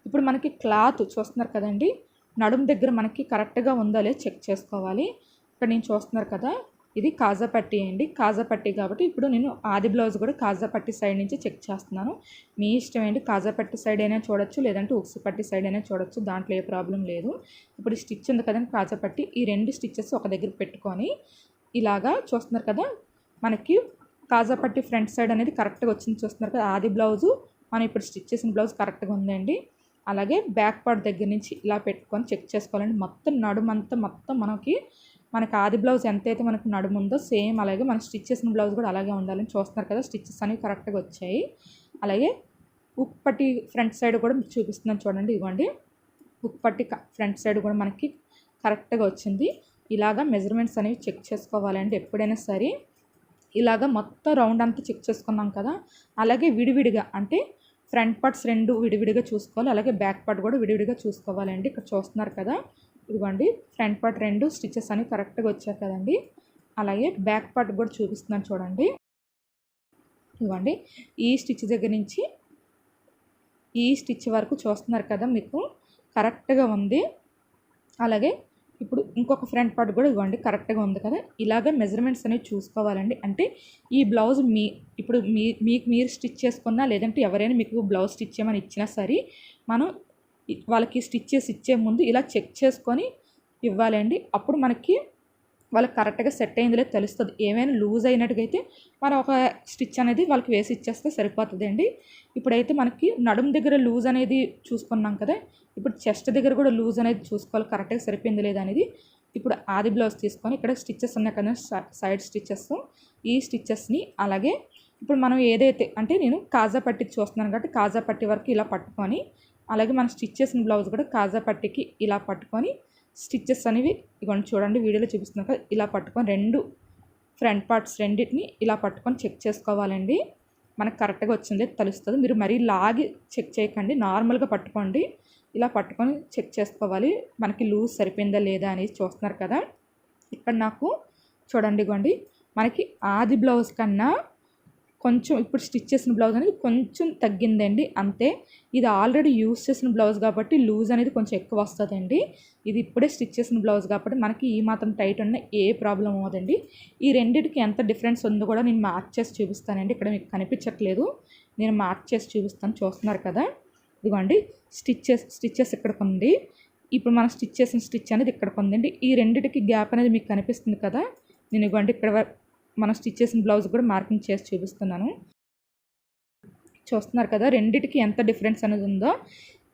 ఇప్పుడు మనకి క్లాత్ చూస్తున్నారు కదండి, నడుము దగ్గర మనకి కరెక్ట్గా ఉందో లేదో చెక్ చేసుకోవాలి. ఇక్కడ నేను చూస్తున్నారు కదా, ఇది కాజా పట్టీ అండి. కాజా పట్టీ కాబట్టి ఇప్పుడు నేను ఆది బ్లౌజ్ కూడా కాజా పట్టీ సైడ్ నుంచి చెక్ చేస్తున్నాను. మీ ఇష్టం అండి, కాజా పట్టీ సైడ్ అయినా చూడొచ్చు, లేదంటే ఉక్సు పట్టీ సైడ్ అయినా చూడొచ్చు, దాంట్లో ఏ ప్రాబ్లం లేదు. ఇప్పుడు ఈ స్టిచ్ ఉంది కదండి కాజా పట్టీ, ఈ 2 స్టిచ్చెస్ ఒక దగ్గర పెట్టుకొని ఇలాగా చూస్తున్నారు కదా, మనకి కాజా పట్టీ ఫ్రంట్ సైడ్ అనేది కరెక్ట్గా వచ్చింది. చూస్తున్నారు కదా, ఆది బ్లౌజు మనం ఇప్పుడు స్టిచ్ చేసిన బ్లౌజ్ కరెక్ట్గా ఉందండి. అలాగే బ్యాక్ పార్ట్ దగ్గర నుంచి ఇలా పెట్టుకొని చెక్ చేసుకోవాలండి. మొత్తం నడుమంతా మొత్తం మనకి ఆది బ్లౌజ్ ఎంతైతే మనకు నడుము ఉందో సేమ్ అలాగే మనం స్టిచ్ చేసిన బ్లౌజ్ కూడా అలాగే ఉండాలని చూస్తున్నారు కదా, స్టిచ్చెస్ అనేవి కరెక్ట్గా వచ్చాయి. అలాగే ఉక్ పట్టి ఫ్రంట్ సైడ్ కూడా మీకు చూపిస్తున్నాను చూడండి, ఇవ్వండి ఉక్ పట్టి ఫ్రంట్ సైడ్ కూడా మనకి కరెక్ట్గా వచ్చింది. ఇలాగా మెజర్మెంట్స్ అనేవి చెక్ చేసుకోవాలండి ఎప్పుడైనా సరే. ఇలాగా మొత్తం రౌండ్ అంతా చెక్ చేసుకున్నాం కదా, అలాగే విడివిడిగా అంటే ఫ్రంట్ పార్ట్స్ 2 విడివిడిగా చూసుకోవాలి, అలాగే బ్యాక్ పార్ట్ కూడా విడివిడిగా చూసుకోవాలండి. ఇక్కడ చూస్తున్నారు కదా, ఇదిగోండి ఫ్రంట్ పార్ట్ 2 స్టిచెస్ అనేవి కరెక్ట్గా వచ్చాయి కదండి. అలాగే బ్యాక్ పార్ట్ కూడా చూపిస్తున్నాను చూడండి, ఇదిగోండి ఈ స్టిచ్ దగ్గర నుంచి ఈ స్టిచ్ వరకు చూస్తున్నారు కదా, మీకు కరెక్ట్గా ఉంది. అలాగే ఇప్పుడు ఇంకొక ఫ్రంట్ పార్ట్ కూడా ఇవ్వండి కరెక్ట్గా ఉంది కదా. ఇలాగ మెజర్మెంట్స్ అనేవి చూసుకోవాలండి. అంటే ఈ బ్లౌజ్ ఇప్పుడు మీకు మీరు స్టిచ్ చేసుకున్నా, లేదంటే ఎవరైనా మీకు బ్లౌజ్ స్టిచ్ చేయమని ఇచ్చినా సరే, మనం వాళ్ళకి స్టిచ్ చేసి ఇచ్చే ముందు ఇలా చెక్ చేసుకొని ఇవ్వాలండి. అప్పుడు మనకి వాళ్ళకి కరెక్ట్గా సెట్ అయింది లేదు తెలుస్తుంది. ఏమైనా లూజ్ అయినట్టుగైతే మనం ఒక స్టిచ్ అనేది వాళ్ళకి వేసి ఇచ్చేస్తే సరిపోతుంది అండి. ఇప్పుడైతే మనకి నడుము దగ్గర లూజ్ అనేది చూసుకున్నాం కదా, ఇప్పుడు చెస్ట్ దగ్గర కూడా లూజ్ అనేది చూసుకోవాలి కరెక్ట్గా సరిపోయింది లేదా అనేది. ఇప్పుడు ఆది బ్లౌజ్ తీసుకొని ఇక్కడ స్టిచ్చెస్ ఉన్నాయి కదా, సైడ్ స్టిచ్చెస్, ఈ స్టిచ్చెస్ని అలాగే ఇప్పుడు మనం ఏదైతే అంటే నేను కాజా పట్టి చూస్తున్నాను కాబట్టి కాజా పట్టి వరకు ఇలా పట్టుకొని, అలాగే మనం స్టిచ్ చేసిన బ్లౌజ్ కూడా కాజా పట్టికి ఇలా పట్టుకొని స్టిచ్చెస్ అనేవి ఇవ్వండి చూడండి వీడియోలో చూపిస్తున్నాను కదా, ఇలా పట్టుకొని 2 ఫ్రంట్ పార్ట్స్ రెండింటిని ఇలా పట్టుకొని చెక్ చేసుకోవాలండి. మనకు కరెక్ట్గా వచ్చింది తెలుస్తుంది. మీరు మరీ లాగి చెక్ చేయకండి, నార్మల్గా పట్టుకోండి. ఇలా పట్టుకొని చెక్ చేసుకోవాలి మనకి లూజ్ సరిపోయిందా లేదా అనేది. చూస్తున్నారు కదా, ఇక్కడ నాకు చూడండి ఇవ్వండి మనకి ఆది బ్లౌజ్ కన్నా కొంచెం ఇప్పుడు స్టిచ్ చేసిన బ్లౌజ్ అనేది కొంచెం తగ్గిందండి అంతే. ఇది ఆల్రెడీ యూస్ చేసిన బ్లౌజ్ కాబట్టి లూజ్ అనేది కొంచెం ఎక్కువ వస్తుందండి. ఇది ఇప్పుడే స్టిచ్ చేసిన బ్లౌజ్ కాబట్టి మనకి ఈ మాత్రం టైట్ ఉన్న ఏ ప్రాబ్లం అవ్వదండి. ఈ రెండింటికి ఎంత డిఫరెన్స్ ఉందో కూడా నేను మార్క్ చేసి చూపిస్తానండి. ఇక్కడ మీకు కనిపించట్లేదు, నేను మార్క్ చేసి చూపిస్తాను. చూస్తున్నారు కదా, ఇదిగోండి స్టిచ్చెస్ ఇక్కడికి ఉంది. ఇప్పుడు మనం స్టిచ్ చేసిన స్టిచ్ అనేది ఇక్కడికి ఉందండి. ఈ రెండింటికి గ్యాప్ అనేది మీకు కనిపిస్తుంది కదా, నేను ఇవ్వండి ఇక్కడ మనం స్టిచ్ చేసిన బ్లౌజ్ కూడా మార్కింగ్ చేసి చూపిస్తున్నాను. చూస్తున్నారు కదా రెండిటికి ఎంత డిఫరెన్స్ అనేది ఉందో.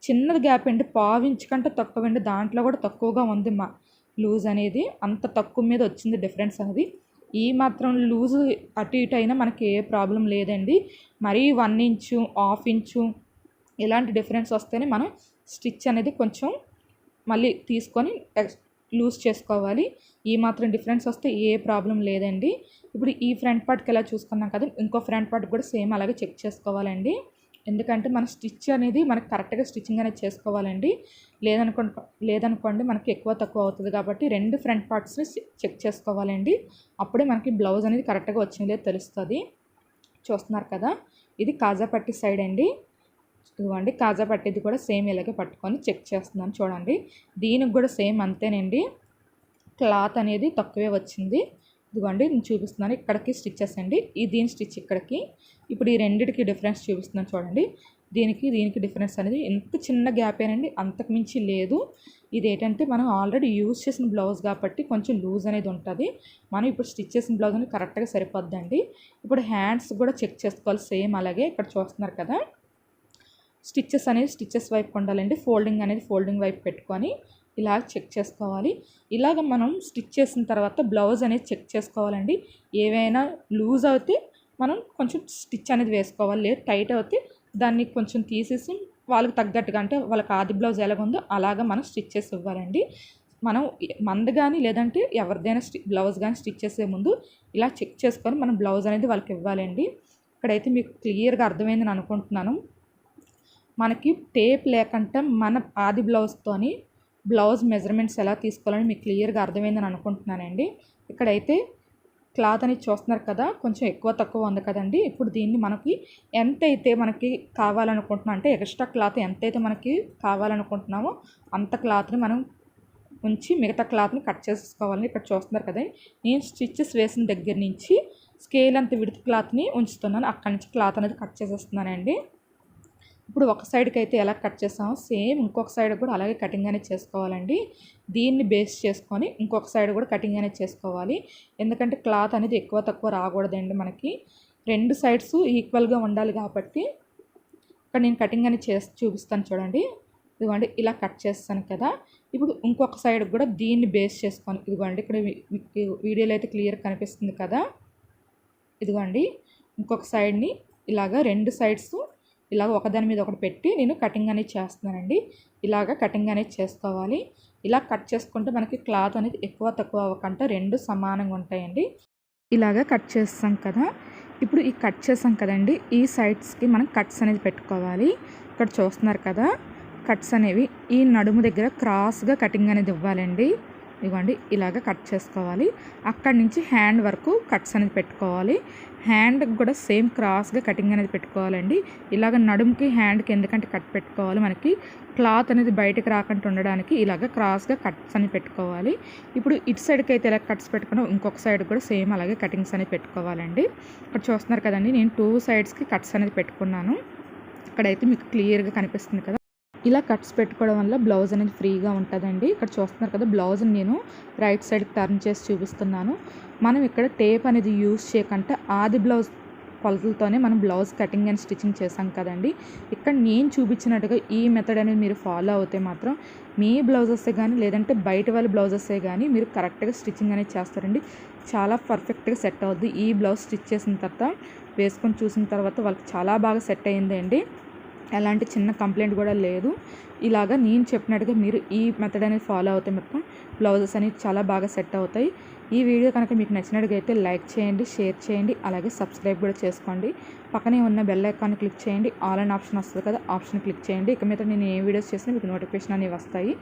చిన్నది గ్యాప్ అండి, పావించ్ కంటే తక్కువ అండి, దాంట్లో కూడా తక్కువగా ఉంది లూజ్ అనేది, అంత తక్కువ మీద వచ్చింది డిఫరెన్స్ అనేది. ఈ మాత్రం లూజు అటు ఇటు అయినా మనకి ఏ ప్రాబ్లం లేదండి. మరీ 1 ఇంచు 1/2 ఇంచు ఇలాంటి డిఫరెన్స్ వస్తేనే మనం స్టిచ్ అనేది కొంచెం మళ్ళీ తీసుకొని లూజ్ చేసుకోవాలి. ఈ మాత్రం డిఫరెన్స్ వస్తే ఏ ప్రాబ్లం లేదండి. ఇప్పుడు ఈ ఫ్రంట్ పార్ట్కి ఎలా చూసుకున్నాం కదా, ఇంకో ఫ్రంట్ పార్ట్ కూడా సేమ్ అలాగే చెక్ చేసుకోవాలండి. ఎందుకంటే మన స్టిచ్ అనేది మనకు కరెక్ట్గా స్టిచ్చింగ్ అనేది చేసుకోవాలండి. లేదనుకోండి మనకి ఎక్కువ తక్కువ అవుతుంది కాబట్టి 2 ఫ్రంట్ పార్ట్స్ని చెక్ చేసుకోవాలండి. అప్పుడే మనకి బ్లౌజ్ అనేది కరెక్ట్గా వచ్చిందో తెలుస్తుంది. చూస్తున్నారు కదా, ఇది కాజా పట్టి సైడ్ అండి. ఇదిగోండి కాజా పట్టిది కూడా సేమ్ ఇలాగే పట్టుకొని చెక్ చేస్తున్నాను చూడండి. దీనికి కూడా సేమ్ అంతేనండి, క్లాత్ అనేది తక్కువే వచ్చింది. ఇదిగోండి నేను చూపిస్తున్నాను, ఇక్కడికి స్టిచ్చెస్ అండి, దీని స్టిచ్ ఇక్కడికి. ఇప్పుడు ఈ రెండింటికి డిఫరెన్స్ చూపిస్తున్నాను చూడండి. దీనికి డిఫరెన్స్ అనేది ఎంత చిన్న గ్యాప్ ఏనండి, అంతకు మించి లేదు. ఇది ఏంటంటే మనం ఆల్రెడీ యూజ్ చేసిన బ్లౌజ్ కాబట్టి కొంచెం లూజ్ అనేది ఉంటుంది. మనం ఇప్పుడు స్టిచ్ చేసిన బ్లౌజ్ అనేది కరెక్ట్గా సరిపోద్దండి. ఇప్పుడు హ్యాండ్స్ కూడా చెక్ చేసుకోవాలి సేమ్ అలాగే. ఇక్కడ చూస్తున్నారు కదా, స్టిచ్చెస్ వైపు ఉండాలండి. ఫోల్డింగ్ అనేది ఫోల్డింగ్ వైపు పెట్టుకొని ఇలా చెక్ చేసుకోవాలి. ఇలాగ మనం స్టిచ్ చేసిన తర్వాత బ్లౌజ్ అనేది చెక్ చేసుకోవాలండి. ఏవైనా లూజ్ అయితే మనం కొంచెం స్టిచ్ అనేది వేసుకోవాలి. లేదు టైట్ అయితే దాన్ని కొంచెం తీసేసి వాళ్ళకి తగ్గట్టుగా, అంటే వాళ్ళకి ఆది బ్లౌజ్ ఎలాగుందో అలాగా మనం స్టిచ్ చేసి ఇవ్వాలండి. మనం మంది కానీ లేదంటే ఎవరిదైనా బ్లౌజ్ కానీ స్టిచ్ చేసే ముందు ఇలా చెక్ చేసుకొని మనం బ్లౌజ్ అనేది వాళ్ళకి ఇవ్వాలండి. ఇక్కడైతే మీకు క్లియర్గా అర్థమైందని అనుకుంటున్నాను. మనకి టేప్ లేకుండా మన ఆది బ్లౌజ్తోని బ్లౌజ్ మెజర్మెంట్స్ ఎలా తీసుకోవాలని మీకు క్లియర్గా అర్థమైందని అనుకుంటున్నానండి. ఇక్కడైతే క్లాత్ అనేది చూస్తున్నారు కదా, కొంచెం ఎక్కువ తక్కువ ఉంది కదండి. ఇప్పుడు దీన్ని మనకి ఎంతైతే మనకి కావాలనుకుంటున్నాం, అంటే ఎక్స్ట్రా క్లాత్ ఎంతైతే మనకి కావాలనుకుంటున్నామో అంత క్లాత్ని మనం ఉంచి మిగతా క్లాత్ని కట్ చేసుకోవాలని ఇక్కడ చూస్తున్నారు కదా. నేను స్టిచ్చెస్ వేసిన దగ్గర నుంచి స్కేల్ అంత విడత్ క్లాత్ని ఉంచుతున్నాను. అక్కడి నుంచి క్లాత్ అనేది కట్ చేసేస్తున్నానండి. ఇప్పుడు ఒక సైడ్కి అయితే ఎలా కట్ చేస్తామో సేమ్ ఇంకొక సైడ్ కూడా అలాగే కటింగ్ అనేది చేసుకోవాలండి. దీన్ని బేస్ చేసుకొని ఇంకొక సైడ్ కూడా కటింగ్ అనేది చేసుకోవాలి. ఎందుకంటే క్లాత్ అనేది ఎక్కువ తక్కువ రాకూడదండి. మనకి రెండు సైడ్స్ ఈక్వల్గా ఉండాలి కాబట్టి ఇక్కడ నేను కటింగ్ అనేది చూపిస్తాను చూడండి. ఇదిగోండి ఇలా కట్ చేస్తాను కదా. ఇప్పుడు ఇంకొక సైడ్ కూడా దీన్ని బేస్ చేసుకొని ఇదిగోండి ఇక్కడ వీడియోలో అయితే క్లియర్ కనిపిస్తుంది కదా. ఇదిగోండి ఇంకొక సైడ్ని ఇలాగా రెండు సైడ్స్ ఇలాగ ఒకదాని మీద ఒకటి పెట్టి నేను కటింగ్ అనేది చేస్తున్నానండి. ఇలాగ కటింగ్ అనేది చేసుకోవాలి. ఇలా కట్ చేసుకుంటే మనకి క్లాత్ అనేది ఎక్కువ తక్కువ అవ్వకుండా రెండు సమానంగా ఉంటాయండి. ఇలాగ కట్ చేస్తాం కదా. ఇప్పుడు ఈ కట్ చేసాం కదండి, ఈ సైడ్స్కి మనం కట్స్ అనేది పెట్టుకోవాలి. ఇక్కడ చూస్తున్నారు కదా, కట్స్ అనేవి ఈ నడుము దగ్గర క్రాస్గా కటింగ్ అనేది ఇవ్వాలండి. ఇవ్వండి ఇలాగ కట్ చేసుకోవాలి. అక్కడి నుంచి హ్యాండ్ వరకు కట్స్ అనేది పెట్టుకోవాలి. హ్యాండ్కి కూడా సేమ్ క్రాస్గా కటింగ్ అనేది పెట్టుకోవాలండి. ఇలాగ నడుముకి హ్యాండ్కి ఎందుకంటే కట్ పెట్టుకోవాలి, మనకి క్లాత్ అనేది బయటకు రాకుండా ఉండడానికి ఇలాగ క్రాస్గా కట్స్ అనేది పెట్టుకోవాలి. ఇప్పుడు ఇటు సైడ్కి అయితే ఇలా కట్స్ పెట్టుకున్నాం, ఇంకొక సైడ్ కూడా సేమ్ అలాగే కటింగ్స్ అనేది పెట్టుకోవాలండి. ఇక్కడ చూస్తున్నారు కదండి, నేను 2 సైడ్స్కి కట్స్ అనేది పెట్టుకున్నాను. ఇక్కడైతే మీకు క్లియర్గా కనిపిస్తుంది కదా. ఇలా కట్స్ పెట్టుకోవడం వల్ల బ్లౌజ్ అనేది ఫ్రీగా ఉంటుందండి. ఇక్కడ చూస్తున్నారు కదా, బ్లౌజ్ని నేను రైట్ సైడ్కి టర్న్ చేసి చూపిస్తున్నాను. మనం ఇక్కడ టేప్ అనేది యూజ్ చేయకుండా ఆది బ్లౌజ్ కొలతలతోనే మనం బ్లౌజ్ కటింగ్ అండ్ స్టిచ్చింగ్ చేసాం కదండి. ఇక్కడ నేను చూపించినట్టుగా ఈ మెథడ్ అనేది మీరు ఫాలో అవుతే మాత్రం మీ బ్లౌజెస్ కానీ లేదంటే బయట వాళ్ళ బ్లౌజెసే కానీ మీరు కరెక్ట్గా స్టిచ్చింగ్ అనేది చేస్తారండి. చాలా పర్ఫెక్ట్గా సెట్ అవుద్ది. ఈ బ్లౌజ్ స్టిచ్ చేసిన తర్వాత వేసుకొని చూసిన తర్వాత వాళ్ళకి చాలా బాగా సెట్ అయ్యిందండి. ఎలాంటి చిన్న కంప్లైంట్ కూడా లేదు. ఇలాగా నేను చెప్పినట్టుగా మీరు ఈ మెథడ్ అనేది ఫాలో అవుతే మొత్తం బ్లౌజెస్ అనేవి చాలా బాగా సెట్ అవుతాయి. ఈ వీడియో కనుక మీకు నచ్చినట్టుగైతే లైక్ చేయండి, షేర్ చేయండి, అలాగే సబ్స్క్రైబ్ కూడా చేసుకోండి. పక్కనే ఉన్న బెల్ ఐకాన్ని క్లిక్ చేయండి. ఆల్ అండ్ ఆప్షన్ వస్తుంది కదా, ఆప్షన్ క్లిక్ చేయండి. ఇక మీద నేను ఏ వీడియోస్ చేసినా మీకు నోటిఫికేషన్ అనేవి వస్తాయి.